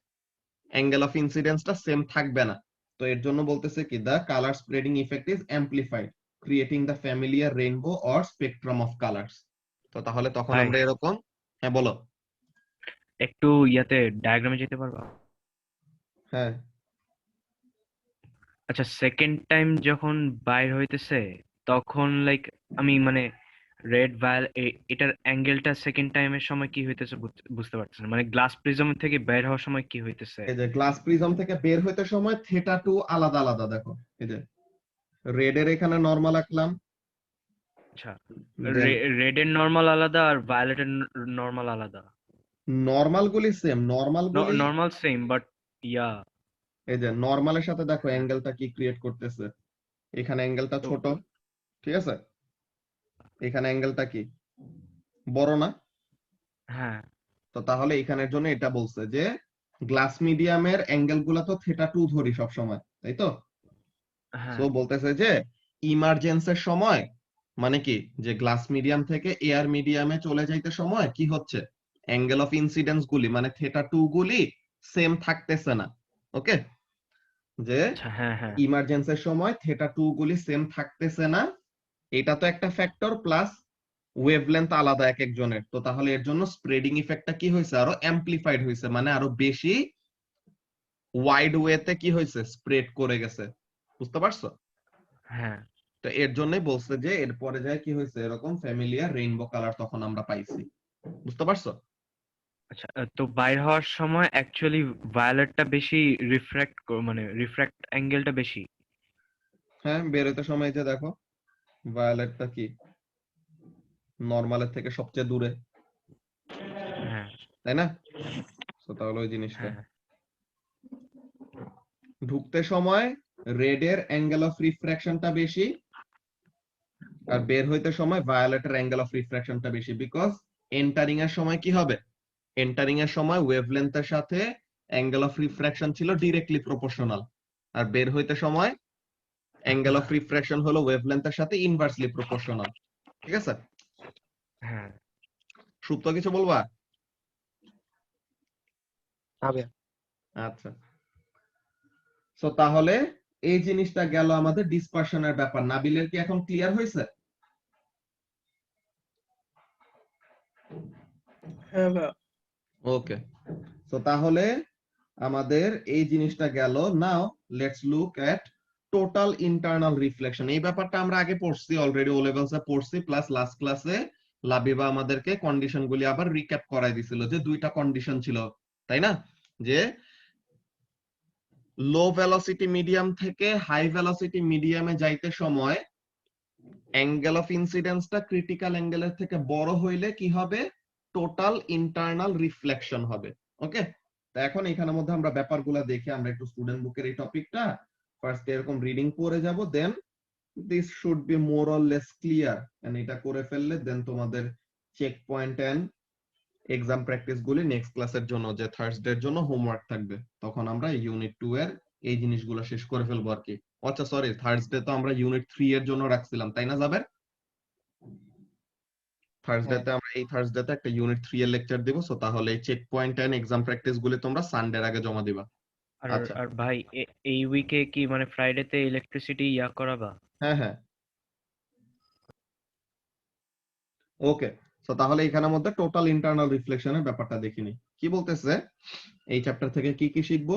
অ্যাঙ্গেল অফ ইনসিডেন্সটা সেম থাকবে না। তো এর জন্য বলতেছে কি the color spreading effect is amplified, creating the familiar rainbow or spectrum of colors। তো তাহলে তখন ভাই আমরা এরকম, হ্যাঁ বলো। একটু ইয়াতে ডায়াগ্রামে যেতে পারবা? হ্যাঁ আচ্ছা, সেকেন্ড টাইম যখন বাইর হইতেছে তখন লাইক আমি মানে রেড ভায়োল এটার অ্যাঙ্গেলটা সেকেন্ড টাইমের সময় কি হইতেছে বুঝতে পারতেছি না। মানে গ্লাস প্রিজম থেকে বের হওয়ার সময় কি হইতেছে? এই যে গ্লাস প্রিজম থেকে বের হইতে সময় θ2 আলাদা আলাদা। দেখো এই যে রেড এর এখানে নরমাল আঁকলাম, আচ্ছা, দেন রেডের নর্মাল আলাদা আর ভায়োলেটের নর্মাল আলাদা। নরমাল গুলি সেম, নরমাল গুলি নর্মাল সেম বাট ইয়া এই যে নরমালের সাথে দেখো হ্যাঁ, অ্যাঙ্গেলটা কি ক্রিয়েট করতেছে, এখানে অ্যাঙ্গেলটা তো ছোট, ঠিক আছে, এখানে অ্যাঙ্গেলটা কি বড় না? হ্যাঁ তো তাহলে এখানের জন্য এটা বলছে যে গ্লাস মিডিয়ামের অ্যাঙ্গেল গুলা তো থিটা 2 ধরি সব সময়, তাই তো? সো হ্যাঁ বলতেছে যে ইমার্জেন্সের সময় মানে কি, যে গ্লাস মিডিয়াম থেকে এয়ার মিডিয়ামে চলে যাইতে সময় কি হচ্ছে, অ্যাঙ্গেল অফ ইনসিডেন্স গুলি মানে থিটা 2 গুলি সেম থাকতেছে না। ওকে, যে আচ্ছা হ্যাঁ হ্যাঁ ইমার্জেন্সির সময় থিটা 2 গুলি সেম থাকতেছে না, এটা তো একটা ফ্যাক্টর, প্লাস ওয়েভলেন্থ আলাদা এক একজনের, তো তাহলে এর জন্য স্প্রেডিং ইফেক্টটা কি হয়েছে, আরো অ্যাম্প্লিফাইড হয়েছে, মানে আরো বেশি ওয়াইড ওয়েতে কি হয়েছে, স্প্রেড করে গেছে। বুঝতে পারছো? হ্যাঁ। তো এর জন্যই বলছে যে এরপরে যায় কি হয়েছে, এরকম ফ্যামিলিয়ার রেইনবো কালার তখন আমরা পাইছি। বুঝতে পারছো? আচ্ছা, তো বাইর হওয়ার সময় অ্যাকচুয়ালি ভায়োলেটটা বেশি রিফ্র্যাক্ট মানে রিফ্র্যাক্ট অ্যাঙ্গেলটা বেশি। হ্যাঁ, বেরোতে সময় যে দেখো ভায়োলেটটা কি নরমালের থেকে সবচেয়ে দূরে, হ্যাঁ তাই না? তো তাহলে ওই জিনিসটা হ্যাঁ ঢুকতে সময় রেডের অ্যাঙ্গেল অফ রিফ্র্যাকশনটা বেশি, আর বের হইতে সময় ভায়োলেটের অ্যাঙ্গেল অফ রিফ্র্যাকশনটা বেশি, বিকজ এন্টারিং এর সময় কি হবে, এন্টারিং এর সময় ওয়েভলেন্থের সাথে অ্যাঙ্গেল অফ রিফ্র্যাকশন ছিল ডিরেক্টলি প্রপোর্শনাল, আর বের হইতে সময় অ্যাঙ্গেল অফ রিফ্র্যাকশন হলো ওয়েভলেন্থের সাথে ইনভার্সলি প্রপোর্শনাল। ঠিক আছে? হ্যাঁ। সুপ্ত কিছু বলবা? হবে। আচ্ছা, সো তাহলে এই জিনিসটা গেল আমাদের ডিসপারশনের ব্যাপার। নাবিলের কি এখন ক্লিয়ার হয়েছে? হ্যাঁ ভাইয়া। ওকে, সো তাহলে আমাদের এই জিনিসটা গেল। Now let's look at total internal reflection. এই ব্যাপারটা আমরা আগে পড়ছি অলরেডি, ও লেভেলসে পড়ছি, প্লাস লাস্ট ক্লাসে লাবিবা আমাদেরকে কন্ডিশন গুলি আবার রিক্যাপ করাই দিছিল, যে দুইটা কন্ডিশন ছিল, তাই না? যে লো ভেলোসিটি মিডিয়াম থেকে হাই ভেলোসিটি মিডিয়ামে যাইতে সময় অ্যাঙ্গেল অফ ইনসিডেন্সটা ক্রিটিক্যাল অ্যাঙ্গেলের থেকে বড় হইলে কি হবে, টোটাল ইন্টারনাল রিফ্লেকশন হবে। ওকে, তো এখন এখানের মধ্যে আমরা ব্যাপারগুলো দেখে আমরা একটু স্টুডেন্ট বুকের এই টপিকটা ফার্স্ট এরকম রিডিং পড়ে যাব, then this should be more or less clear, and এটা করে ফেললে দেন তোমাদের check point and exam practice গুলি নেক্সট ক্লাসের জন্য, যে থার্সডে এর জন্য হোমওয়ার্ক থাকবে, তখন আমরা ইউনিট 2 এর এই জিনিসগুলো শেষ করে ফেলবো আর কি। আচ্ছা সরি, থার্সডে তো আমরা ইউনিট 3 এর জন্য রাখছিলাম, তাই না জাবের? থার্সডেতে আমরা এই থার্সডেতে একটা ইউনিট 3 এর লেকচার দিব, সো তাহলে এই check point and exam practice গুলি তোমরা সানডের আগে জমা দিবা। আর আচ্ছা, আর ভাই এই উইকে কি মানে ফ্রাইডেতে ইলেকট্রিসিটি ইয়া করাবা? হ্যাঁ হ্যাঁ, ওকে। সো তাহলে এখানের মধ্যে টোটাল ইন্টারনাল রিফ্লেকশনের ব্যাপারটা দেখিনি। কি বলতেছে এই চ্যাপ্টার থেকে কি কি শিখবো?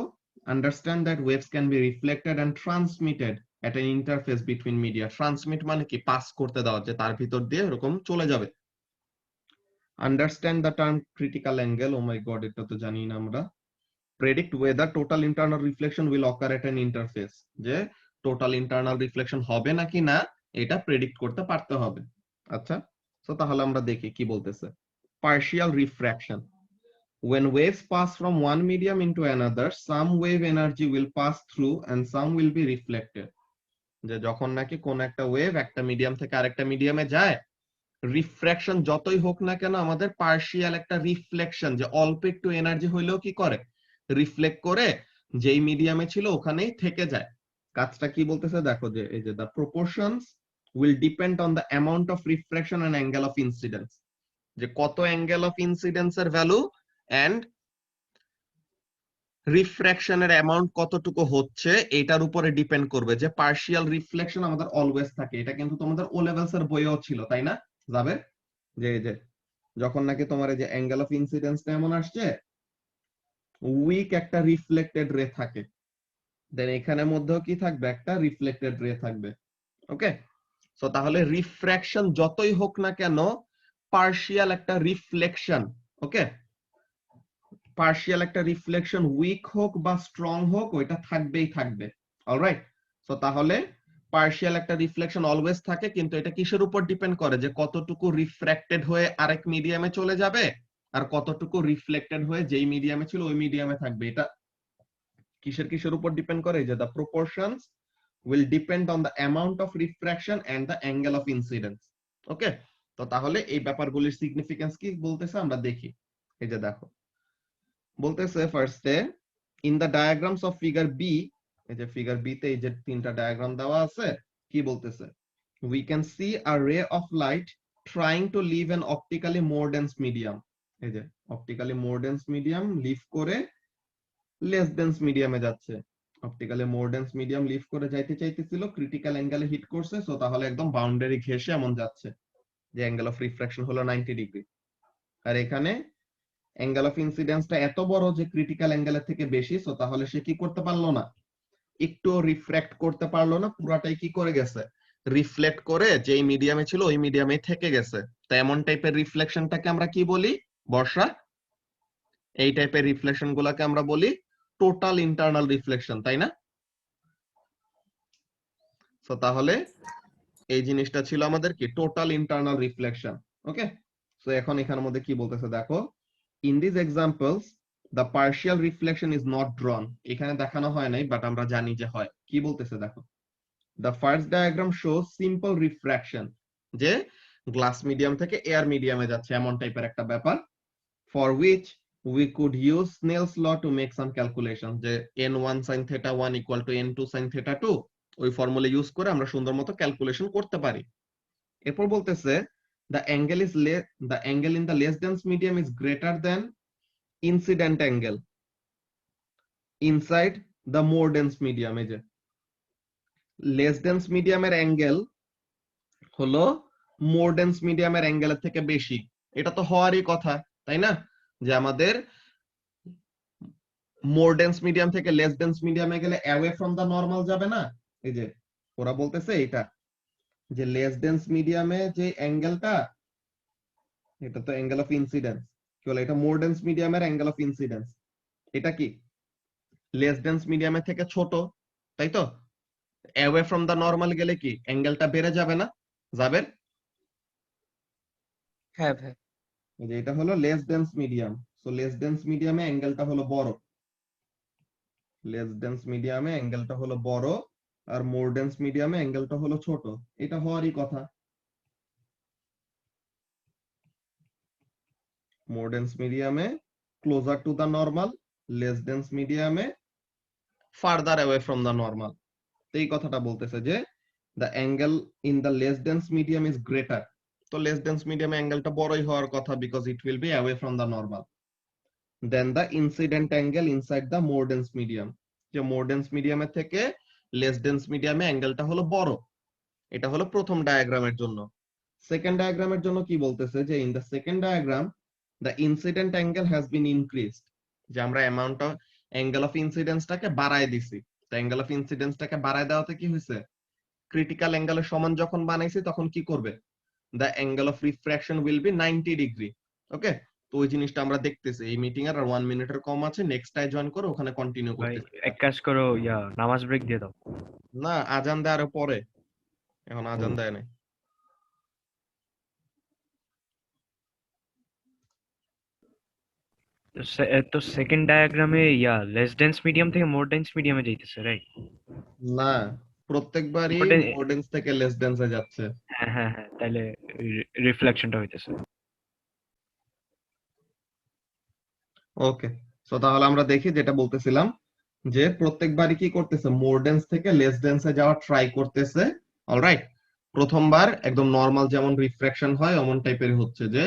Understand that waves can be reflected and transmitted at an interface between media. Transmit মানে কি, পাস করতে দেওয়া, যে তার ভিতর দিয়ে এরকম চলে যাবে। Understand the term critical angle, oh my god এটা তো জানি না আমরা। Predict whether total internal reflection will occur at an interface, যে টোটাল ইন্টারনাল রিফ্লেকশন হবে নাকি না এটা প্রেডিক্ট করতে পারতে হবে। আচ্ছা, তো তাহলে আমরা দেখি কি বলতেছে। Partial refraction, when waves pass from one medium into another, some wave energy will pass through and some will be reflected. যে যখন নাকি কোন একটা ওয়েভ একটা মিডিয়াম থেকে আরেকটা মিডিয়ামে যায়, রিফ্র্যাকশন যতই হোক না কেন আমাদের পার্শিয়াল একটা রিফ্লেকশন, যে অল্প একটু এনার্জি হইলেও কি করে, রিফ্লেক্ট করে যেই মিডিয়ামে ছিল ওখানেই থেকে যায়। কাজটা কি বলতেছে দেখো, যে এই যে the proportions will depend on the amount of refraction and angle of incidence, যে কত অ্যাঙ্গেল অফ ইনসিডেন্সের ভ্যালু এন্ড রিফ্র্যাকশনের অ্যামাউন্ট কতটুকু হচ্ছে এটার উপরে ডিপেন্ড করবে। যে পার্শিয়াল রিফ্লেকশন আমাদের অলওয়েজ থাকে, এটা কিন্তু তোমাদের ও লেভেলস এর বইও ছিল, তাই না যাবে? যে এই যে যখন নাকি তোমার এই যে অ্যাঙ্গেল অফ ইনসিডেন্সটা এমন আসছে, উইক একটা রিফ্লেক্টেড রে থাকে, দেন এখানের মধ্যেও কি থাকবে, একটা রিফ্লেক্টেড রে থাকবে। ওকে, সো তাহলে রিফ্র্যাকশন যতই হোক না কেন, পার্শিয়াল একটা রিফ্লেকশন, ওকে, পার্শিয়াল একটা রিফ্লেকশন উইক হোক বা স্ট্রং হোক, ওইটা থাকবেই থাকবে। অলরাইট, সো তাহলে পার্শিয়াল একটা রিফ্লেকশন অলওয়েজ থাকে, কিন্তু এটা কিসের উপর ডিপেন্ড করে যে কতটুকু রিফ্র্যাক্টেড হয়ে আরেক মিডিয়ামে চলে যাবে আর কতটুকু রিফ্লেক্টেড হয়ে যেই মিডিয়ামে ছিল ওই মিডিয়ামে থাকবে। এটা কিসের উপর ডিপেন্ড করে যে the proportions will depend on the amount of refraction and the angle of incidence. ওকে, তো তাহলে এই ব্যাপারগুলির সিগনিফিকেন্স কি বলতেছে আমরা দেখি। এই যে দেখো বলতেছে ফার্স্টে in the diagrams of figure B, এই যে ফিগার বি তে এই যে তিনটা ডায়াগ্রাম দেওয়া আছে, কি বলতেছে we can see a ray of light trying to leave an optically more dense medium. এই যে optically more dense medium leave করে লেস ডেন্স মিডিয়ামে যাচ্ছে। Optically more dense medium leave করে যাইতে চাইতেছিল, ক্রিটিক্যাল অ্যাঙ্গেলে হিট করছে, সো তাহলে একদম বাউন্ডারি ঘেঁষে এমন যাচ্ছে যে অ্যাঙ্গেল অফ রিফ্রাকশন হলো 90 ডিগ্রি। আর এখানে অ্যাঙ্গেল অফ ইনসিডেন্সটা এত বড় যে ক্রিটিক্যাল অ্যাঙ্গেলের থেকে বেশি, সো তাহলে সে কি করতে পারলো না, একটু রিফ্র্যাক্ট করতে পারলো না, পুরাটাই কি করে গেছে, রিফ্লেক্ট করে যেই মিডিয়ামে ছিল ওই মিডিয়ামে থেকে গেছে। তো এমন টাইপের রিফ্লেকশনটাকে আমরা কি বলি বর্ষা? এই টাইপের রিফ্লেকশন গুলাকে আমরা বলি টোটাল ইন্টারনাল রিফ্লেকশন, তাই না? সো তাহলে এই জিনিসটা ছিল আমাদের কি total internal reflection. Okay, so এখন এখানের মধ্যে কি বলতেছে দেখো, in this examples the partial reflection is not ড্রন, এখানে দেখানো হয় নাই বাট আমরা জানি যে হয়। কি বলতেছে দেখো, the first diagram shows simple refraction, যে গ্লাস মিডিয়াম থেকে এয়ার মিডিয়ামে যাচ্ছে এমন টাইপের একটা ব্যাপার, for which we could use Snell's law to make some calculation, যে n1 sin theta 1 equal to n2 sin theta 2, ওই ফর্মুলা ইউজ করে আমরা সুন্দর মতো ক্যালকুলেশন করতে পারি। এরপর বলতেছে the angle in the less dense medium is greater than incident angle inside the more dense medium। এই যে less dense medium এর অ্যাঙ্গেল হলো more dense medium এর অ্যাঙ্গেলের থেকে বেশি। এটা তো হওয়ারই কথা, তাই না? যে আমাদের মোর ডেন্স মিডিয়াম থেকে লেস ডেন্স মিডিয়ামে গেলে অ্যাওয়ে ফ্রম দা নরমাল যাবে না। এই যে ওরা বলতেছে এটা যে লেস ডেন্স মিডিয়ামে যে অ্যাঙ্গেলটা, এটা তো অ্যাঙ্গেল অফ ইনসিডেন্স, কি বলে এটা মোর ডেন্স মিডিয়ামের অ্যাঙ্গেল অফ ইনসিডেন্স, এটা কি লেস ডেন্স মিডিয়ামের থেকে ছোট, তাই তো? অ্যাওয়ে ফ্রম দা নরমাল গেলে কি অ্যাঙ্গেলটা বেড়ে যাবে না? যাবে। হ্যাঁ ভাই। এই যে এটা হলো less dense medium, so less dense মিডিয়ামে অ্যাঙ্গেলটা হলো বড়, লেস ডেন্স মিডিয়ামে অ্যাঙ্গেলটা হলো বড় আর মোর ডেন্স মিডিয়ামে অ্যাঙ্গেলটা হলো ছোট। এটা হওয়ারই কথা। মোর ডেন্স মিডিয়ামে closer to the normal, less dense মিডিয়ামে farther away from the normal. এই কথাটা বলতেছে যে the angle in the less dense medium is greater, তো লেস ডেন্স মিডিয়ামে অ্যাঙ্গেলটা বড়ই হওয়ার কথা because it will be away from the normal then the incident angle inside the more dense medium, যে মোর ডেন্স মিডিয়ামের থেকে লেস ডেন্স মিডিয়ামে অ্যাঙ্গেলটা হলো বড়। এটা হলো প্রথম ডায়াগ্রামের জন্য। সেকেন্ড ডায়াগ্রামের জন্য কি বলতেছে যে in the second diagram the incident angle has been increased, যে আমরা অ্যামাউন্ট অফ অ্যাঙ্গেল অফ ইনসিডেন্সটাকে বাড়ায় দিছি। তো অ্যাঙ্গেল অফ ইনসিডেন্সটাকে বাড়ায় দেওয়াতে কি হয়েছে, ক্রিটিক্যাল অ্যাঙ্গেলের সমান যখন বানাইছি তখন কি করবে, the angle of refraction will be 90 degree. Okay, তো ওই জিনিসটা আমরা দেখতেছি। এই মিটিং আর 1 মিনিটের কম আছে, নেক্সট টাই জয়েন করো, ওখানে কন্টিনিউ ভাই করতেছি। এক কাজ করো, নামাজ ব্রেক দিয়ে দাও। না, আজান দেয় আরো পরে, এখন আজান দেয় নাই। তো সেকেন্ড ডায়াগ্রামে লেস ডেন্স মিডিয়াম থেকে মোর ডেন্স মিডিয়ামে যাইতেছে, রাইট? না, প্রত্যেকবারই মোর ডেন্স থেকে লেস ডেন্সে যাচ্ছে। হ্যাঁ হ্যাঁ হ্যাঁ, তাহলে রিফ্লেকশনটা হইতেছে। ওকে, সো তাহলে আমরা দেখি যেটা বলতেছিলাম যে প্রত্যেকবারই কি করতেছে, মোর ডেন্স থেকে লেস ডেন্সে যাওয়া ট্রাই করতেছে। অলরাইট, প্রথমবার একদম নরমাল যেমন রিফ্রাকশন হয় এমন টাইপের হচ্ছে, যে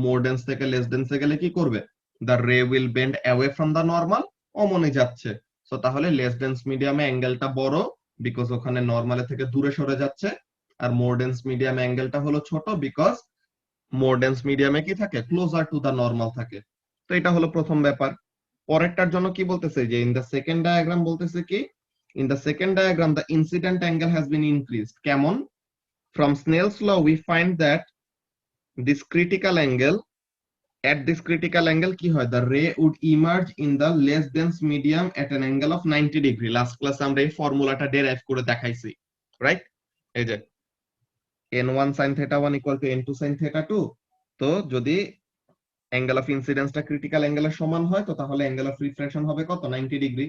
মোর ডেন্স থেকে লেস ডেন্সে গেলে কি করবে, the ray will bend away from the normal, অমনই যাচ্ছে। সো তাহলে লেস ডেন্স মিডিয়ামে অ্যাঙ্গেলটা বড় বিকজ ওখানে নরমালে থেকে দূরে সরে যাচ্ছে, আর মোর ডেন্স মিডিয়ামে অ্যাঙ্গেলটা হলো ছোট বিকজ মোর ডেন্স মিডিয়ামে কি থাকে, ক্লোজার টু দা নরমাল থাকে। তো এটা হলো প্রথম ব্যাপার। পরেরটার জন্য কি বলতেছে যে ইন দ্য সেকেন্ড ডায়াগ্রাম বলতেছে কি, in the second diagram the incident angle has been increased. কেমন? From Snell's law we find that this critical angle, at this critical angle কি হয়, the ray would emerge in the less dense medium at an angle of 90 degree। Last ক্লাসে আমরা এই ফর্মুলাটা derive করে দেখাইছি। Right? এই যে n1 sin theta 1 equal to n2 sin theta 2। তো যদি অ্যাঙ্গেল অফ ইনসিডেন্সটা ক্রিটিক্যাল অ্যাঙ্গেলের সমান হয় তো তাহলে অ্যাঙ্গেল অফ রিফ্রাকশন হবে কত? 90 ডিগ্রি।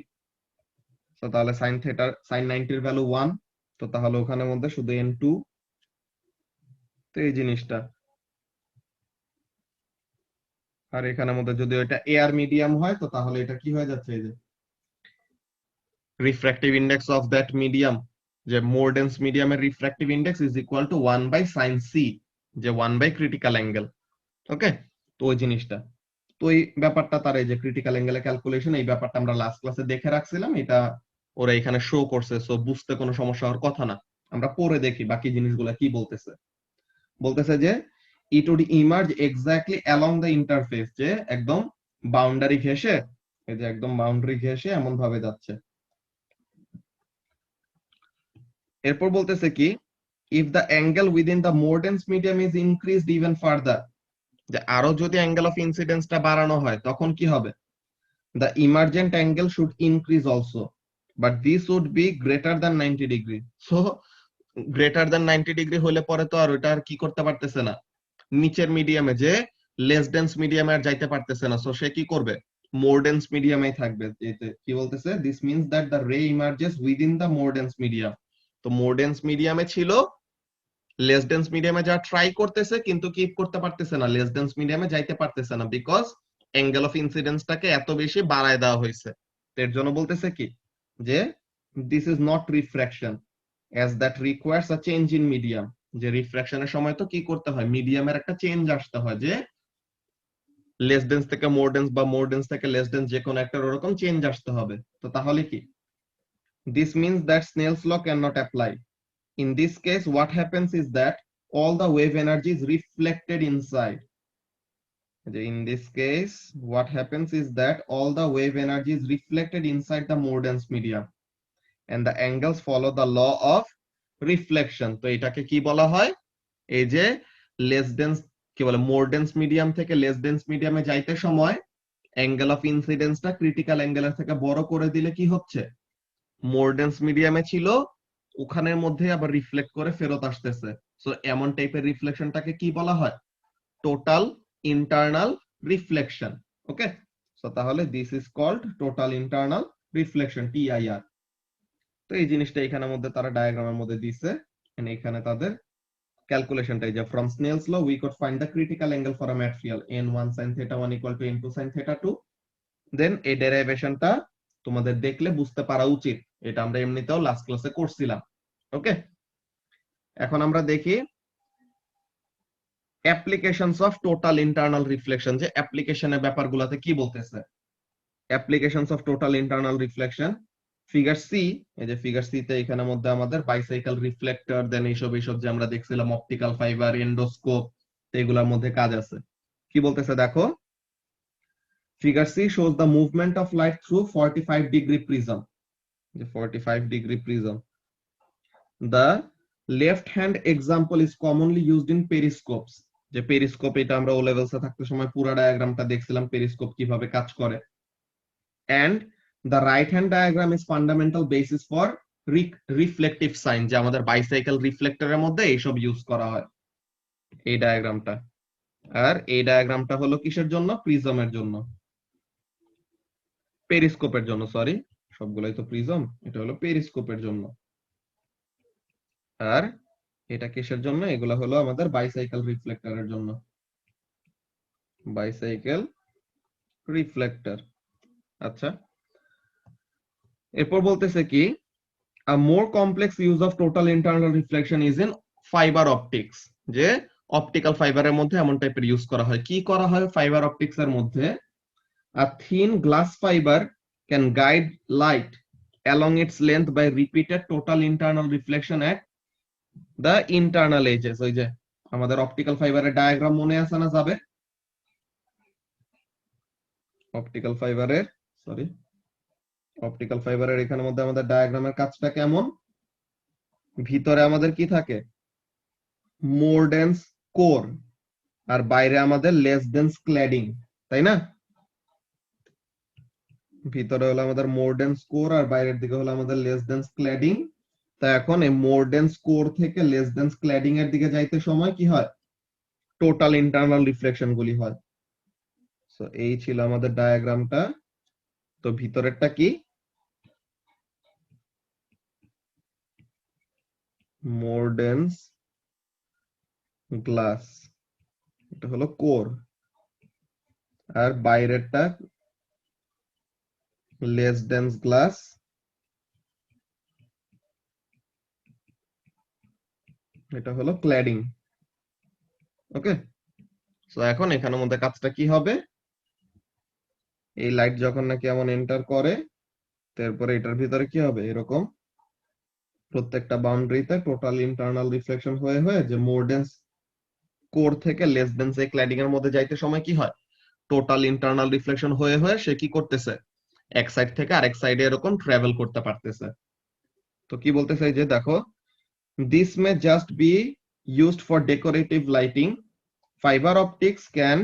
তো তাহলে sin 90 এর ভ্যালু 1। তো তাহলে ওখানের মধ্যে শুধু n2। তো এই জিনিসটা। আর এখানের মধ্যে যদি এটা এয়ার মিডিয়াম হয় তো তাহলে এটা কি হয়ে যাচ্ছে? এই যে refractive index of that medium, যে মোর ডেন্স মিডিয়ামের refractive index is equal to 1 by sine C, যে 1 বাই ক্রিটিক্যাল অ্যাঙ্গেল। ওকে, তো ওই জিনিসটা, তো এই ব্যাপারটা তার এই যে ক্রিটিক্যাল অ্যাঙ্গেলের ক্যালকুলেশন, এই ব্যাপারটা আমরা লাস্ট ক্লাসে দেখে রাখছিলাম, এটা ওরা এখানে শো করছে, সো বুঝতে কোনো সমস্যা হওয়ার কথা না। আমরা পরে দেখি বাকি জিনিসগুলো কি বলতেছে। বলতেছে যে it would emerge exactly along the interface, যে একদম বাউন্ডারি ঘেঁষে, এই যে একদম বাউন্ডারি ঘেঁষে এমন ভাবে যাচ্ছে। এরপর বলতেছে কি, if the angle within the more dense medium is increased even further, যে আরো যদি অ্যাঙ্গেল অফ ইনসিডেন্সটা বাড়ানো হয় তখন কি হবে? The emergent angle should increase also, but this would be greater than 90 degree. So greater than 90 degree হলে পরে তো আর ওটা আর কি করতে পারতেছে না, নিচের মিডিয়ামে যে লেস ডেন্স মিডিয়ামে আর যাইতে পারতেছে না। সো সে কি করবে? মোর ডেন্স মিডিয়ামেই থাকবে। এতে কি বলতেছে? This means that the ray emerges within the more dense medium. তো মোর ডেন্স মিডিয়ামে ছিল, লেস ডেন্স মিডিয়ামে যা ট্রাই করতেছে কিন্তু কি করতে পারতেছে না, লেস ডেন্স মিডিয়ামে যাইতে পারতেছে না, বিকজ অ্যাঙ্গেল অফ ইনসিডেন্সটাকে এত বেশি বাড়ায় দেওয়া হয়েছে। এর জন্য বলতেছে কি, যে this is not refraction as that requires a change in medium, যে রিফ্র্যাকশনের সময় তো কি করতে হয়, মিডিয়ামের একটা চেঞ্জ আসতে হয়, যে লেস ডেন্স থেকে মোর ডেন্স বা মোর ডেন্স থেকে লেস ডেন্স, যে কোনো একটা ওরকম চেঞ্জ আসতে হবে। তো তাহলে কি, this means that Snell's law can not apply. In this case, what happens is that all the wave energy is reflected inside. In this case, what happens is that all the wave energy is reflected inside the more dense medium, and the angles follow the law of reflection. তো এটাকে কি বলা হয়? এই যে less dense, কি বলে, মোর dense medium থেকে লেস ডেন্স মিডিয়ামে যাইতে সময় অ্যাঙ্গেল অফ ইনসিডেন্সটা ক্রিটিক্যাল অ্যাঙ্গেলের থেকে বড় করে দিলে কি হচ্ছে, মোর ডেন্স মিডিয়ামে ছিল ওখানের মধ্যে আবার রিফ্লেক্ট করে ফেরত আসতেছে। সো এমন টাইপের রিফ্লেকশনটাকে কি বলা হয়? Total internal reflection. Okay, so তাহলে this is called total internal reflection, TIR. তো এই জিনিসটা এখানের মধ্যে তারা ডায়াগ্রামের মধ্যে দিছে, এখানে তাদের ক্যালকুলেশনটাই, যে from Snell's law we could find the critical angle for a material n1 sin theta 1 equal to n2 sin theta 2। দেন এই ডেরিভেশনটা তোমাদের দেখলে বুঝতে পারা উচিত, এটা আমরা এমনিতেও লাস্ট ক্লাসে করছিলাম। ওকে, এখন আমরা দেখি applications of total internal reflection, যে অ্যাপ্লিকেশনের ব্যাপারগুলোতে কি বলতেছে। Applications of total internal reflection, figure C, এই যে ফিগার সি তে এখানের মধ্যে আমাদের বাইসাইকেল রিফ্লেক্টর, দেন এইসব যে আমরা দেখছিলাম অপটিক্যাল ফাইবার, এন্ডোস্কোপ, এগুলোর মধ্যে কাজ আছে। কি বলতেছে দেখো, figure C shows the movement of light through 45-degree prism, the 45-degree prism. The left hand example is commonly used in periscopes, যে পেরিস্কোপ, এটা আমরা ও লেভেলসে থাকতে সময় পুরো ডায়াগ্রামটা দেখছিলাম পেরিস্কোপ কিভাবে কাজ করে। and the right hand diagram is fundamental basis for reflective sign, যে আমাদের বাইসাইকেল রিফ্লেক্টরের মধ্যে এইসব ইউজ করা হয়, এই ডায়াগ্রামটা। আর এই ডায়াগ্রামটা হলো কিসের জন্য? প্রিজমের জন্য, পেরিস্কোপের জন্য, সরি, সবগুলাই তো প্রিজম, এটা হলো পেরিস্কোপের জন্য। আর এটা কিসের জন্য? এগুলা হলো আমাদের বাইসাইকেল রিফ্লেক্টরের জন্য, বাইসাইকেল রিফ্লেক্টর। আচ্ছা, এরপর বলতেছে কি, a more complex use of total internal reflection is in fiber optics, যে অপটিক্যাল ফাইবারের মধ্যে এমন টাইপের ইউজ করা হয়। কি করা হয় ফাইবার অপটিক্স এর মধ্যে? a thin glass fiber can guide light along its length by repeated total internal reflection at the internal edges। ওই যে আমাদের অপটিক্যাল ফাইবারের ডায়াগ্রাম মনে আছে না? যাবে অপটিক্যাল ফাইবারের, সরি, অপটিক্যাল ফাইবারের এখানের মধ্যে আমাদের ডায়াগ্রামের কাজটা কেমন? ভিতরে আমাদের কি থাকে? মোর ডেন্স কোর, আর বাইরে আমাদের লেস ডেন্স ক্ল্যাডিং, তাই না? ভিতরে হলো আমাদের মোর ডেন্স কোর আর বাইরের দিকে হলো আমাদের লেস ডেন্স ক্ল্যাডিং। তা এখন এই মোর দেন স্কোর থেকে লেস দেন ক্ল্যাডিং এর দিকে যাইতে সময় কি হয়, টোটাল ইন্টারনাল রিফ্লেকশন গুলি হয়। সো এই ছিল আমাদের ডায়াগ্রামটা। তো ভিতরেরটা কি, মোর ডেন্স গ্লাস, এটা হলো কোর, আর বাইরেরটা লেস ডেন্স গ্লাস, এটা হলো ক্ল্যাডিং। ওকে, সো এখন এখানের মধ্যে কাজটা কি হবে, এই লাইট যখন নাকি এমন এন্টার করে, তারপরে এটার ভিতরে কি হবে, এরকম প্রত্যেকটা বাউন্ডারিতে টোটাল ইন্টারনাল রিফ্লেকশন হয়ে হয়ে যে মোর ডেন্স কোর থেকে লেস ডেন্স এই ক্ল্যাডিং এর মধ্যে যাইতে সময় কি হয়, টোটাল ইন্টারনাল রিফ্লেকশন হয়ে হয়ে সে কি করতেছে, এক সাইড থেকে আরেক সাইডে এরকম ট্রাভেল করতে পারতেছে। তো কি বলতে চাই যে দেখো, this may just be used for decorative lighting. Fiber optics can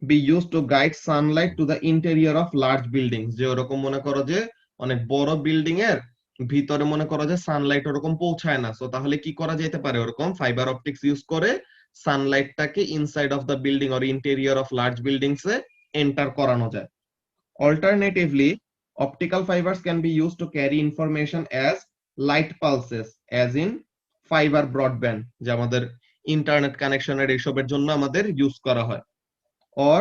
be used to guide sunlight to the interior of large buildings. যে ওরকম মনে করো যে অনেক বড় বিল্ডিং এর ভিতরে মনে করো যে সানলাইট ওরকম পৌঁছায় না, সো তাহলে কি করা যেতে পারে, ওরকম ফাইবার অপটিক্স ইউজ করে সানলাইটটাকে inside of the building or interior of large buildings এ এন্টার করানো যায়। Alternatively, optical fibers can be used to carry information as light pulses, as in fiber broadband, যে আমাদের ইন্টারনেট কানেকশনের এইসবের জন্য আমাদের ইউজ করা হয়, or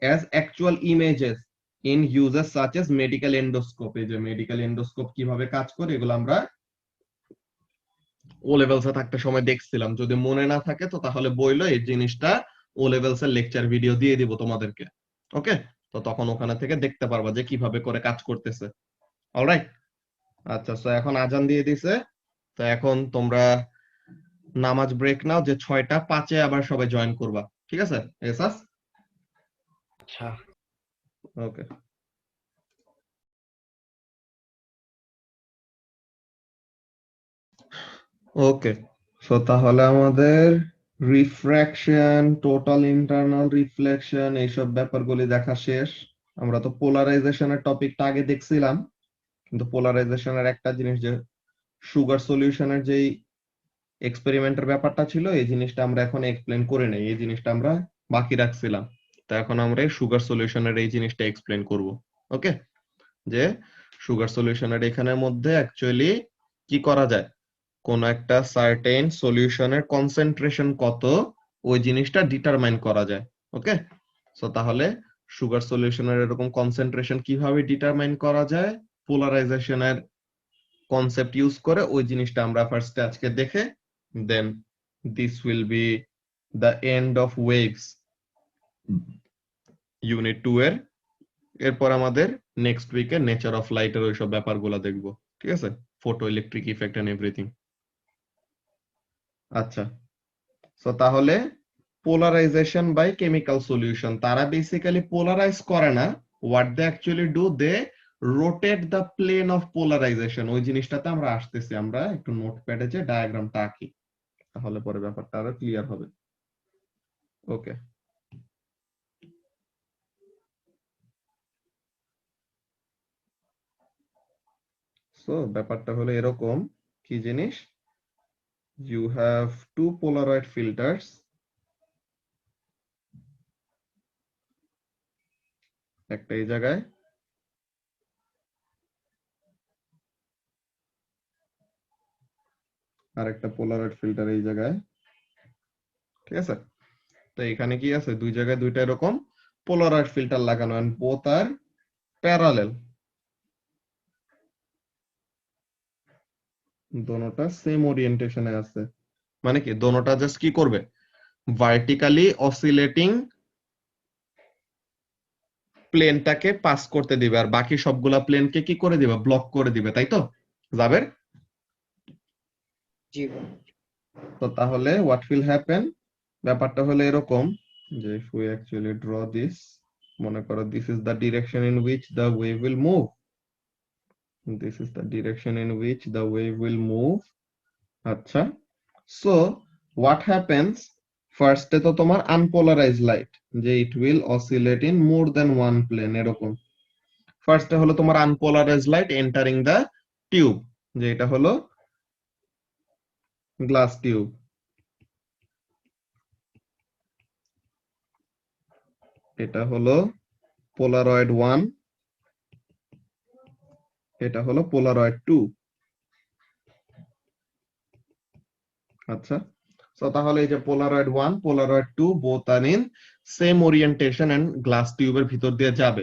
as actual images in uses such as medical endoscope. এই যে মেডিকেল এন্ডোস্কোপ কিভাবে কাজ করে এগুলো আমরা ও লেভেলসে থাকতে সময় দেখছিলাম, যদি মনে না থাকে তো তাহলে বইলো, এই জিনিসটা ও লেভেলসের লেকচার ভিডিও দিয়ে দিব তোমাদেরকে। ওকে, তো তখন ওখানে থেকে দেখতে পারবা যে কিভাবে করে কাজ করতেছে। অলরাইট, আচ্ছা, সো এখন আজান দিয়ে দিছে, তো এখন তোমরা নামাজ ব্রেক নাও, যে 6:05 আবার সবাই জয়েন করবা, ঠিক আছে এসাস? আচ্ছা। ওকে। ওকে, সো তাহলে আমাদের রিফ্র্যাকশন, টোটাল ইন্টারনাল রিফ্লেকশন, এইসব ব্যাপারগুলি দেখা শেষ। আমরা তো পোলারাইজেশনের টপিকটা আগে দেখছিলাম, কিন্তু পোলারাইজেশনের একটা জিনিস, যে সুগার সলিউশনের যেই এক্সপেরিমেন্টের ব্যাপারটা ছিল, এই জিনিসটা আমরা এখন এক্সপ্লেন করে নেই, এই জিনিসটা আমরা বাকি রাখছিলাম। তো এখন আমরা এই সুগার সলিউশনের এই জিনিসটা এক্সপ্লেন করব। ওকে, যে সুগার সলিউশনের এখানের মধ্যে অ্যাকচুয়ালি কি করা যায়, কোন একটা সার্টেন সলিউশনের কনসেন্ট্রেশন কত, ওই জিনিসটা ডিটারমাইন করা যায়। ওকে, সো তাহলে সুগার সলিউশনের এরকম কনসেন্ট্রেশন কিভাবে ডিটারমাইন করা যায়, পোলারাইজেশনের কনসেপ্ট ইউজ করে, ওই জিনিসটা আমরা ফার্স্টে আজকে দেখে, then this will be the end of waves unit 2 এর। এরপর আমাদের নেক্সট উইকে নেচার অফ লাইটের ওইসব ব্যাপারগুলো দেখবো, ঠিক আছে, photo electric effect and everything. আচ্ছা, সো তাহলে পোলারাইজেশন বাই কেমিক্যাল সলিউশন, তারা বেসিক্যালি পোলারাইজ করে না, what they actually do, they rotate the plane of polarisation. ওই জিনিসটাতে আমরা আসতেছি, আমরা একটু নোটপ্যাডে যে ডায়াগ্রামটা আঁকি, তাহলে পরে ব্যাপারটা আরো ক্লিয়ার হবে। ওকে, সো ব্যাপারটা হলো এরকম, কি জিনিস, you have two Polaroid filters, একটা এই জায়গায় আর একটা পোলারয়েড ফিল্টার এই জায়গায়, ঠিক আছে। তো এখানে কি আছে, দুই জায়গায় দুইটা এরকম পোলারয়েড ফিল্টার লাগানো, এন্ড বোথ আর প্যারালেল, দোনোটা সেম ওরিয়েন্টেশনে আছে। মানে কি, দোনোটা জাস্ট কি করবে, ভার্টিক্যালি অসিলেটিং প্লেনটাকে পাস করতে দিবে, আর বাকি সবগুলা প্লেনকে কি করে দিবে, ব্লক করে দিবে, তাই তো জাবের? জি। তো তাহলে হোয়াট উইল হ্যাপেন, ব্যাপারটা হলো এরকম, যে if we actually draw this, মনে করো this is the direction in which the wave will move, this is the direction in which the wave will move। আচ্ছা, so what happens, ফার্স্টে তো তোমার আনপোলারাইজড লাইট, যে it will oscillate in more than one plane, এরকম। ফার্স্টে হলো তোমার unpolarised light entering the tube, যে এটা হলো গ্লাস টিউব, এটা হলো পোলারয়েড 1, এটা হলো পোলারয়েড 2। আচ্ছা, সো তাহলে এই যে polaroid 1 polaroid 2 both are in same orientation and glass টিউবের ভিতর দিয়ে যাবে।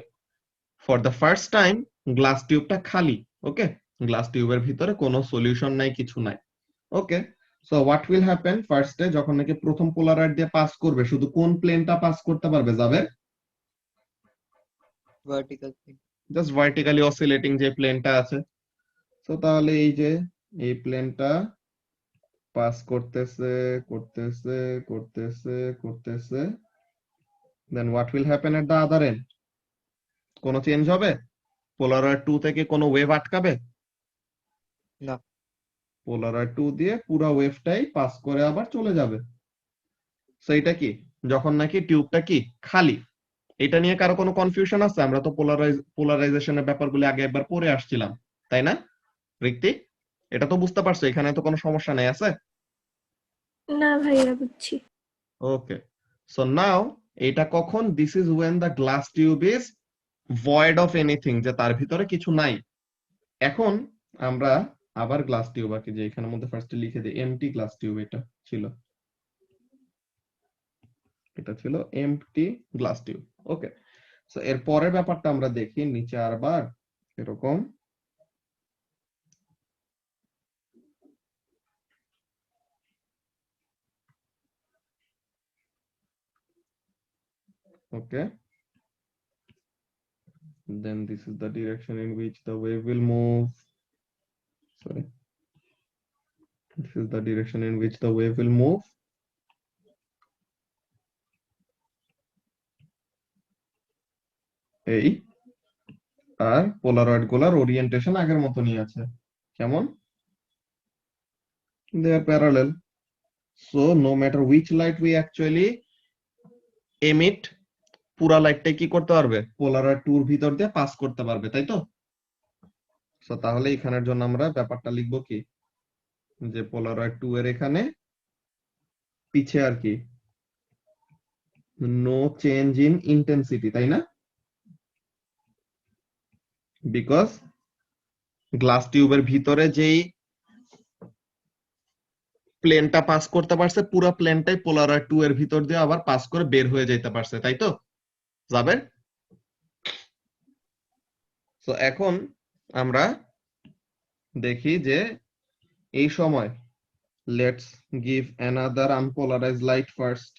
For the first time glass টিউবটা খালি। ওকে, গ্লাস টিউবের ভিতরে কোনো সলিউশন নাই, কিছু নাই। ওকে, সো হোয়াট উইল হ্যাপেন ফার্স্টে যখন নাকি প্রথম পোলারয়েড দিয়ে পাস করবে, শুধু কোন প্লেনটা পাস করতে পারবে যাবে? vertical plane. Just vertically oscillating যে প্লেনটা আছে। তো তাহলে এই যে এই প্লেনটা পাস করতেছে করতেছে করতেছে করতেছে, then what will happen at the other end? কোনো চেঞ্জ হবে? পোলারয়েড 2 থেকে কোনো ওয়েভ আটকাবে? না। পোলারয়েড 2 দিয়ে পুরো ওয়েভটাই পাস করে আবার চলে যাবে। সো এটা কি, যখন নাকি টিউবটা কি খালি, এটা নিয়ে কারো কোনো কনফিউশন আছে? আমরা তো পোলারাইজেশনের ব্যাপারগুলো আগে একবার পড়ে আসছিলাম, তাই না ঋত্বিক? এটা তো বুঝতে পারছো, এখানে তো কোনো সমস্যা নেই, আছে? না ভাইয়া বুঝছি। ওকে, সো নাও এটা কখন? This is when the glass tube is void of anything, যে তার ভিতরে কিছু নাই। এখন আমরা আবার গ্লাস টিউব আঁকি, যে এখানের মধ্যে ফার্স্টে লিখে দিই এমটি গ্লাস টিউব। এটা ছিল এমটি গ্লাস টিউব। ওকে, সো এর পরের ব্যাপারটা আমরা দেখি নিচে আরবার এরকম। ওকে, then this is the direction in which the wave will move. Sorry, this is the direction in which the wave will move. এই আর পোলারয়েড গুলার ওরিয়েন্টেশন আগের মতনই আছে। কেমন? they are parallel, so no matter which light we actually emit, পুরা লাইটটাই কি করতে পারবে? পোলারয়েড 2 এর ভিতর দিয়ে পাস করতে পারবে, তাই তো? সো তাহলে এখানের জন্য আমরা ব্যাপারটা লিখবো কি, যে পোলারয়েড 2 এর এখানে পিছে আর কি নো চেঞ্জ ইন ইন্টেন্সিটি, তাই না? বিকজ গ্লাস টিউবের ভিতরে যেই প্লেনটা পাস করতে পারছে, পুরো প্লেনটাই পোলারয়েড 2 এর ভিতর দিয়ে আবার পাস করে বের হয়ে যেতে পারছে, তাই তো? যাবে। তো এখন আমরা দেখি যে এই সময় let's give another unpolarised light first.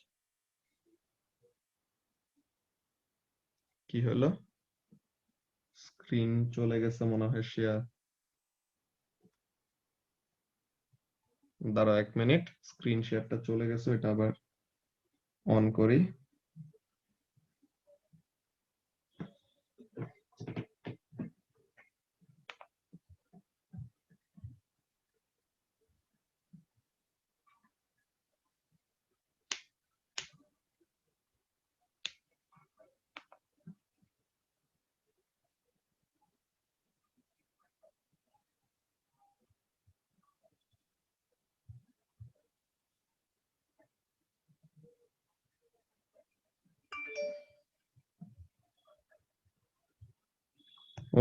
কি হলো? স্ক্রিন চলে গেছে মনে হয় শেয়ার। দাঁড়াও 1 মিনিট, স্ক্রিন শেয়ারটা চলে গেছে, এটা আবার অন করি।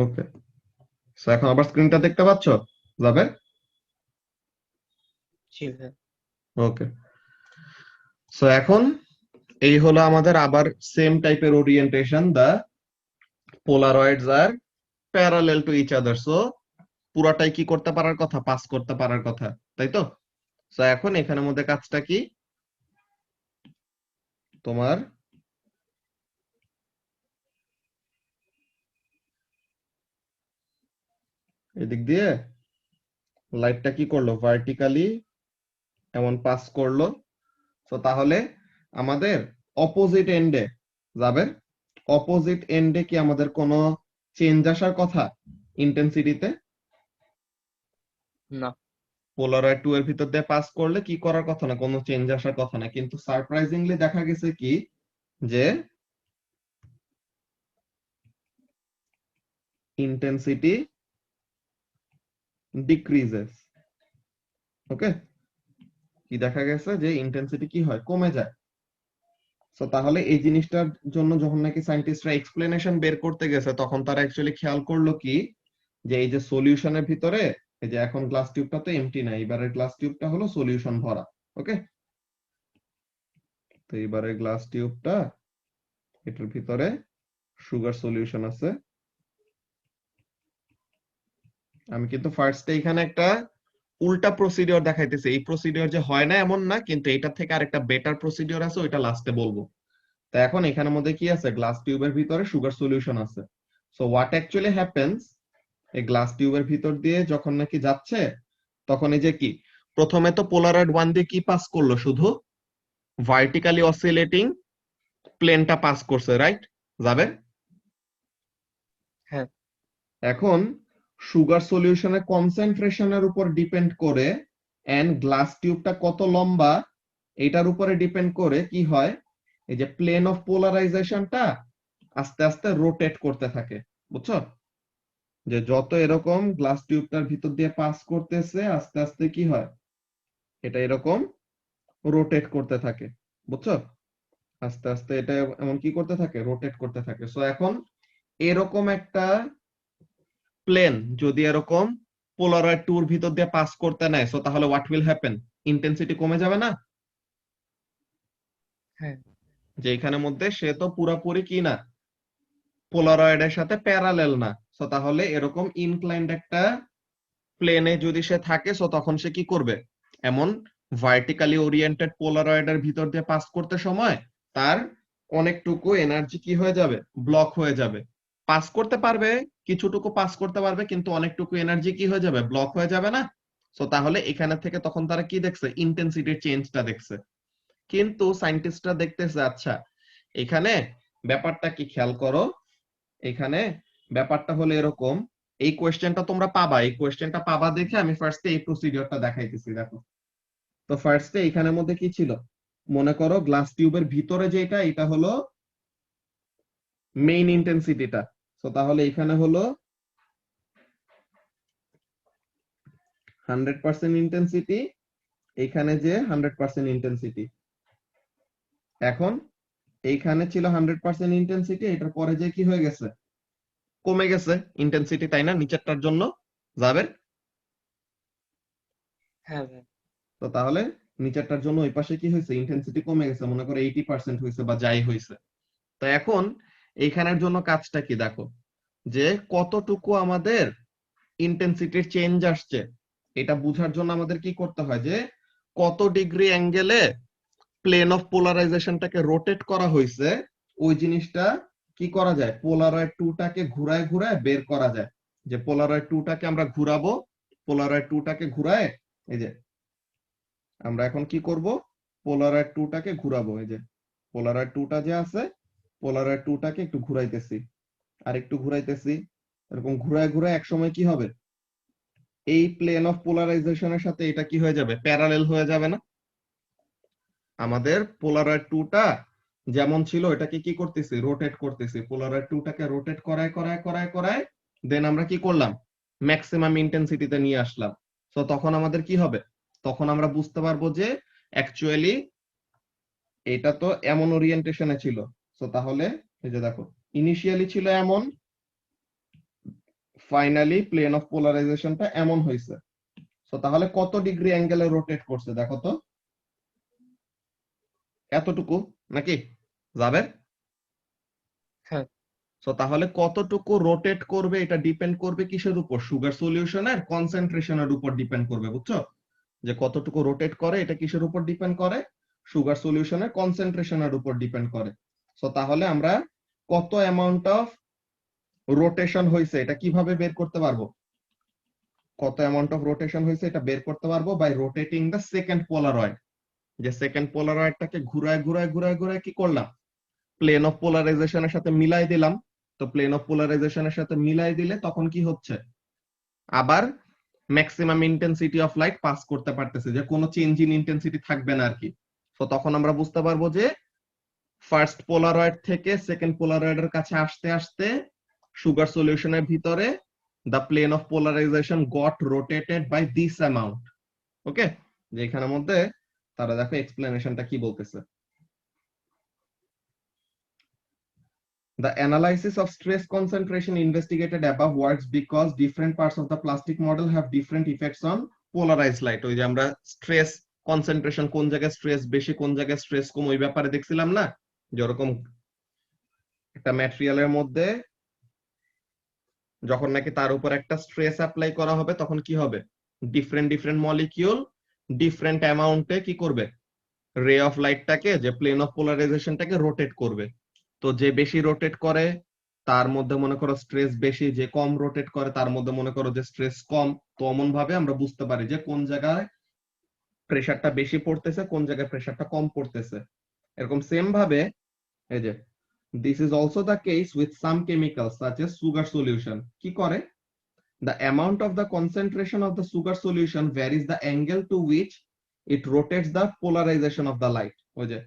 ওকে, সো এখন আবার স্ক্রিনটা দেখতে পাচ্ছ যাবে? জি ভাইয়া। ওকে, সো এখন এই হলো আমাদের আবার সেম টাইপের orientation, the polaroids are parallel to each other, so পুরাটাই কি করতে পারার কথা? পাস করতে পারার কথা, তাই তো? সো এখন এখানের মধ্যে কাজটা কি তোমার? এদিক দিয়ে লাইটটা কি করলো? ভার্টিক্যালি এমন পাস করলো। তো তাহলে আমাদের অপোজিট এন্ডে যাবে, অপোজিট এন্ডে কি আমাদের কোনো চেঞ্জ আসার কথা ইন্টেন্সিটিতে? না। পোলারয়েড 2 এর ভিতর দিয়ে পাস করলে কি করার কথা না, কোনো চেঞ্জ আসার কথা না। কিন্তু সারপ্রাইজিংলি দেখা গেছে কি, যে ইন্টেন্সিটি ডিক্রিজেস। ওকে, কি দেখা গেছে যে ইন্টেন্সিটি কি হয়, কমে যায়। সো তাহলে এই জিনিসটার জন্য যখন নাকি সায়েন্টিস্টরা এক্সপ্লেনেশন বের করতে গেছে তখন তারা অ্যাকচুয়ালি খেয়াল করলো কি, যে এই যে সলিউশনের ভিতরে এই যে এখন গ্লাস টিউবটা তো এমটি না, এবারের গ্লাস টিউবটা হলো সলিউশন ভরা। ওকে, তো এবারে গ্লাস টিউবটা এটার ভিতরে সুগার সলিউশন আছে। আমি কিন্তু ফার্স্টে এখানে একটা উল্টা প্রসিডিওর দেখাইতেছি, এই প্রসিডিওর যে হয় না এমন না, কিন্তু এটার থেকে আরেকটা বেটার প্রসিডিওর আছে, ওইটা লাস্টে বলবো। তো এখন এখানের মধ্যে কি আছে, গ্লাস টিউবের ভিতরে সুগার সলিউশন আছে। সো হোয়াট অ্যাকচুয়ালি হ্যাপেন্স, এই গ্লাস টিউবের ভিতর দিয়ে যখন নাকি যাচ্ছে তখন এই যে কি, প্রথমে তো পোলারয়েড 1 দিয়ে কি পাস করলো, শুধু ভার্টিক্যালি অসিলেটিং প্লেনটা পাস করছে, রাইট? যাবে। হ্যাঁ। এখন সুগার সলিউশনের কনসেন্ট্রেশনের উপর ডিপেন্ড করে এন্ড গ্লাস টিউবটা কত লম্বা এটার উপরে ডিপেন্ড করে কি হয়, এই যে প্লেন অফ পোলারাইজেশনটা আস্তে আস্তে রোটেট করতে থাকে, বুঝছো? যে যত এরকম গ্লাস টিউবটার ভিতর দিয়ে পাস করতেছে আস্তে আস্তে কি হয়, এটা এরকম রোটেট করতে থাকে, বুঝছো? আস্তে আস্তে এটা এমন কি করতে থাকে, রোটেট করতে থাকে। সো এখন এরকম একটা প্লেন যদি এরকম পোলারয়েড টুর ভিতর দিয়ে পাস করতে নেয়, সো তাহলে হোয়াট উইল হ্যাপেন, ইন্টেন্সিটি কমে যাবে না? হ্যাঁ। যে এখানে মধ্যে সে তো পুরোপুরি কি না, পোলারয়েডের সাথে প্যারালেল না। সো তাহলে এরকম ইনক্লাইন্ড একটা প্লেনে যদি সে থাকে, সো তখন সে কি করবে, এমন ভার্টিক্যালি ওরিয়েন্টেড পোলারয়েডের ভিতর দিয়ে পাস করতে সময় তার অনেকটুকু এনার্জি কি হয়ে যাবে, ব্লক হয়ে যাবে। পাস করতে পারবে, কিছুটুকু পাস করতে পারবে, কিন্তু অনেকটুকু এনার্জি কি হয়ে যাবে, ব্লক হয়ে যাবে না? সো তাহলে এখানে থেকে তখন তারা কি দেখছে, ইন্টেন্সিটির চেঞ্জটা দেখছে। কিন্তু সায়েন্টিস্টরা দেখতেছে, আচ্ছা এখানে ব্যাপারটা কি, খেয়াল করো, এখানে ব্যাপারটা হলো এরকম, এই কোয়েশ্চেনটা তোমরা পাবা, এই কোয়েশ্চেনটা পাবা দেখে আমি ফার্স্টে এই প্রসিডিওরটা দেখাইতেছি। দেখো তো ফার্স্টে এখানের মধ্যে কি ছিল, মনে করো গ্লাস টিউবের ভিতরে যেটা, এটা হলো মেইন ইন্টেন্সিটিটা। তো তাহলে এখানে হলো 100% ইন্টেন্সিটি, এখানে যে 100% ইন্টেন্সিটি। এখন এইখানে ছিল 100% ইন্টেন্সিটি, এটার পরে যে কি হয়ে গেছে, কমে গেছে ইন্টেন্সিটি, তাই না? নিচেরটার জন্য যাবে। হ্যাঁ ভাই। তো তাহলে নিচেরটার জন্য ওই পাশে কি হয়েছে, ইন্টেন্সিটি কমে গেছে, মনে করো 80% হয়েছে বা যাই হয়েছে। তো এখন এইখানের জন্য কাজটা কি, দেখো যে কতটুকু আমাদের ইন্টেন্সিটির চেঞ্জ আসছে, এটা বোঝার জন্য আমাদের কি করতে হয়, যে কত ডিগ্রি অ্যাঙ্গেলে প্লেন অফ পোলারাইজেশনটাকে রোটেট করা হয়েছে, ওই জিনিসটা কি করা যায়, পোলারয়েড 2টাকে ঘুরায় ঘুরায় বের করা যায়। যে পোলারয়েড 2টাকে আমরা ঘুরাবো, পোলারয়েড 2টাকে ঘুরায়, এই যে আমরা এখন কি করব, পোলারয়েড 2টাকে ঘুরাবো। এই যে পোলারয়েড 2টা যে আছে, পোলারয়েড 2টাকে একটু ঘুরাইতেছি আর একটু ঘুরাইতেছি, এরকম ঘুরায় ঘুরায় এক সময় কি হবে, এই প্লেন অফ পোলারাইজেশনের সাথে এটা কি হয়ে যাবে, প্যারালেল হয়ে যাবে না? আমাদের পোলারয়েড 2টা যেমন ছিল এটাকে কি করতেছি, রোটেট করতেছি, পোলারয়েড 2টাকে রোটেট করায় করায় করায় করায় দেন আমরা কি করলাম, ম্যাক্সিমাম ইন্টেন্সিটিতে নিয়ে আসলাম। তো তখন আমাদের কি হবে, তখন আমরা বুঝতে পারবো যে অ্যাকচুয়ালি এটা তো এমন ওরিয়েন্টেশনে ছিল। তো তাহলে এই যে দেখো, ইনিশিয়ালি ছিল এমন, ফাইনালি প্লেন অফ পোলারাইজেশনটা এমন হয়েছে। তো তাহলে কত ডিগ্রি অ্যাঙ্গেলে রোটেট করছে দেখো তো, এতটুকু নাকি যাবে? হ্যাঁ। সো তাহলে কতটুকু রোটেট করবে এটা ডিপেন্ড করবে কিসের উপর, সুগার সলিউশনের কনসেন্ট্রেশনের উপর ডিপেন্ড করবে, বুঝছো? যে কতটুকু রোটেট করে এটা কিসের উপর ডিপেন্ড করে, সুগার সলিউশনের কনসেন্ট্রেশনের উপর ডিপেন্ড করে। সো তাহলে আমরা কত অ্যামাউন্ট অফ রোটেশন হয়েছে এটা কিভাবে বের করতে পারবো, কত অ্যামাউন্ট অফ রোটেশন হয়েছে এটা বের করতে পারবো by rotating the second polaroid. যে সেকেন্ড পোলারয়েডটাকে ঘুরায় ঘুরায় ঘুরায় ঘুরায় কি করলাম, প্লেন অফ পোলারাইজেশনের সাথে মিলাই দিলাম। তো প্লেন অফ পোলারাইজেশনের সাথে মিলাই দিলে তখন কি হচ্ছে, আবার maximum intensity of light pass করতে পারতেছে, যে কোনো চেঞ্জ ইন ইন্টেন্সিটি থাকবে না আর কি। তো তখন আমরা বুঝতে পারবো যে ফার্স্ট পোলারয়েড থেকে সেকেন্ড পোলারয়েডের কাছে আসতে আসতে সুগার সলিউশনের ভিতরে the plane of polarization got rotated by this amount. ওকে, যে এখানের মধ্যে তারা দেখো এক্সপ্লেনেশনটা কি বলতেছে। The analysis of stress concentration investigated above works because different parts of the plastic model have different effects on polarized light. ওই যে আমরা স্ট্রেস কনসেন্ট্রেশন, কোন জায়গায় স্ট্রেস বেশি কোন জায়গায় স্ট্রেস কম, ওই ব্যাপারে দেখছিলাম না, যেরকম একটা ম্যাটেরিয়ালের মধ্যে যখন নাকি তার উপর একটা স্ট্রেস অ্যাপ্লাই করা হবে তখন কি হবে, ডিফারেন্ট ডিফারেন্ট মলিকিউল ডিফারেন্ট অ্যামাউন্টে কি করবে, রে অফ লাইটটাকে, যে প্লেন অফ পোলারাইজেশনটাকে রোটেট করবে। তো যে বেশি রোটেট করে তার মধ্যে মনে করো স্ট্রেস বেশি, যে কম রোটেট করে তার মধ্যে মনে করো যে স্ট্রেস কম। তো এমন ভাবে আমরা বুঝতে পারি যে কোন জায়গায় প্রেসারটা বেশি পড়তেছে কোন জায়গায় প্রেসারটা কম পড়তেছে। এরকম সেম ভাবে এই যে this is also the case with some chemicals such as sugar solution. কি করে, the amount of the concentration of the sugar solution varies the angle to which it rotates the polarization of the light. ওই যে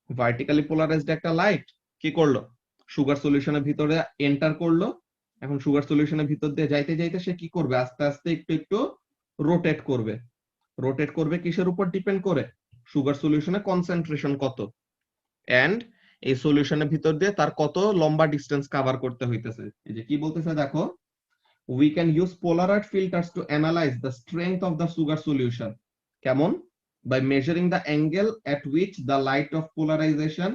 vertically polarised একটা light কি করলো, sugar সলিউশনের ভিতরে enter করলো। এখন সুগার সলিউশনের ভিতর দিয়ে যাইতে যাইতে সে কি করবে, আস্তে আস্তে একটু একটু রোটেট করবে। রোটেট করবে কিসের উপর ডিপেন্ড করে, সুগার সলিউশনের কনসেন্ট্রেশন কত, এন্ড এই সলিউশনের ভিতর দিয়ে তার কত লম্বা ডিসটেন্স কভার করতে হইতেছে। এই যে কি বলতেছে দেখো, we can use Polaroid filters to analyze the strength of the sugar solution. কেমন, by measuring the angle at which the light of polarization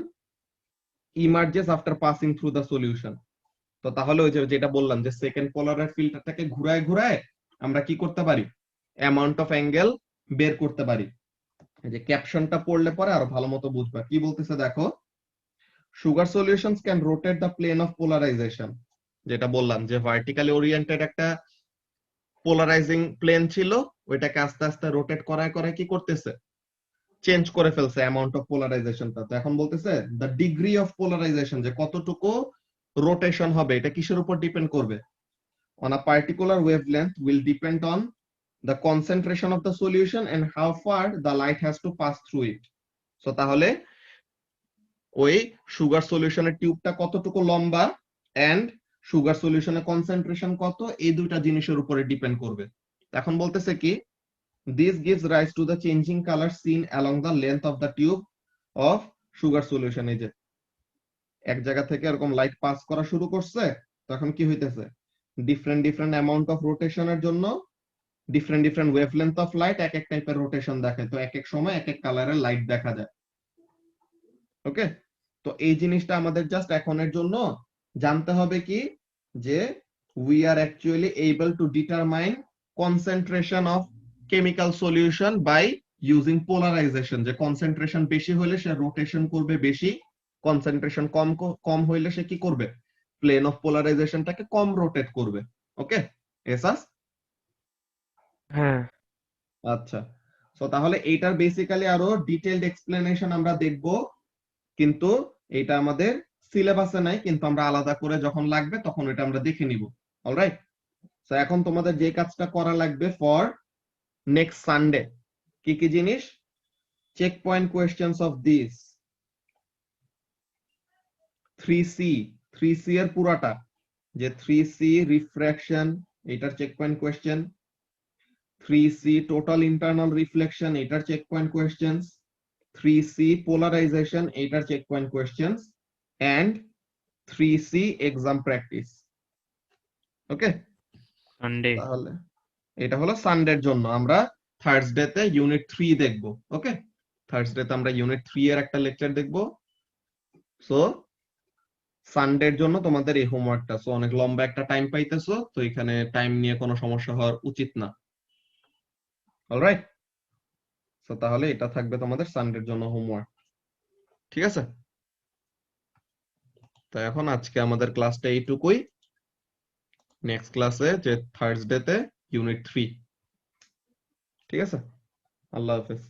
emerges after passing through the solution. তো তাহলে ওই যে যেটা বললাম যে সেকেন্ড পোলারয়েড ফিল্টারটাকে ঘুরায় ঘুরায় আমরা কি করতে পারি, অ্যামাউন্ট অফ অ্যাঙ্গেল বের করতে পারি। এই যে ক্যাপশনটা পড়লে পরে আরো ভালো মতো বুঝবা কি বলতেছে দেখো, sugar solutions can rotate the plane of polarization. যেটা বললাম যে ভার্টিক্যালি ওরিয়েন্টেড একটা পোলারাইজিং প্লেন ছিল, ওইটাকে আস্তে আস্তে রোটেট করায় করায় কি করতেছে, চেঞ্জ করে ফেলছে অ্যামাউন্ট অফ পোলারাইজেশনটা। তো এখন বলতেছে দ্য ডিগ্রি অফ পোলারাইজেশন, যে কতটুকু রোটেশন হবে এটা কিসের উপর ডিপেন্ড করবে, on a particular wavelength will depend on the concentration of the solution and how far the light has to pass through it. So তাহলে ওই সুগার সলিউশনের টিউবটা কতটুকু লম্বা এন্ড সুগার সলিউশনের কনসেন্ট্রেশন কত, এই দুইটা জিনিসের উপরে ডিপেন্ড করবে। এখন বলতেছে কি, this gives rise to the changing color seen along the length of the tube of sugar solution. এই যে এক জায়গা থেকে এরকম লাইট পাস করা শুরু করছে, তখন কি হইতেছে, ডিফারেন্ট ডিফারেন্ট অ্যামাউন্ট অফ রোটেশনের জন্য different different wavelength of light এক এক টাইপের রোটেশন দেখায়। তো এক এক সময় এক এক কালারের লাইট দেখা যায়। ওকে, তো এই জিনিসটা আমাদের জাস্ট এখনের জন্য জানতে হবে কি, যে we are actually able to determine concentration of chemical solution by using polarization. যে কনসেন্ট্রেশন বেশি হলে সে রোটেশন করবে বেশি, কনসেন্ট্রেশন কম কম হইলে সে কি করবে, প্লেন অফ পোলারাইজেশনটাকে কম রোটেট করবে। ওকে এসাস, হ্যাঁ আচ্ছা। সো তাহলে এইটার বেসিক্যালি আরো ডিটেইলড এক্সপ্লেনেশন আমরা দেখব, কিন্তু এটা আমাদের সিলেবাসে নাই, কিন্তু আমরা আলাদা করে যখন লাগবে তখন এটা আমরা দেখে নিব। অলরাইট, সো এখন তোমাদের যে কাজটা করা লাগবে ফর নেক্সট সানডে, কি কি জিনিস, checkpoint questions of this 3C, 3C এর পুরাটা, যে 3C রিফ্র্যাকশন এটার checkpoint question, 3C total internal reflection এটার checkpoint questions, 3C polarization এটার checkpoint questions, and 3C exam practice. Okay, Sunday তাহলে এটা হলো সানডের জন্য। আমরা থার্সডে তে ইউনিট 3 দেখব। ওকে, থার্সডে তে আমরা ইউনিট 3 এর একটা লেকচার দেখব। সো সানডের জন্য তোমাদের এই হোমওয়ার্কটা, সো অনেক লম্বা একটা টাইম পাইতেছো, তো এখানে টাইম নিয়ে কোনো সমস্যা হওয়ার উচিত না। অলরাইট, সো তাহলে এটা থাকবে তোমাদের সানডের জন্য হোমওয়ার্ক, ঠিক আছে? তো এখন আজকে আমাদের ক্লাসটা এইটুকুই। নেক্সট ক্লাসে যে থার্সডে তে ইউনিট 3, ঠিক আছে? আল্লাহ হাফেজ।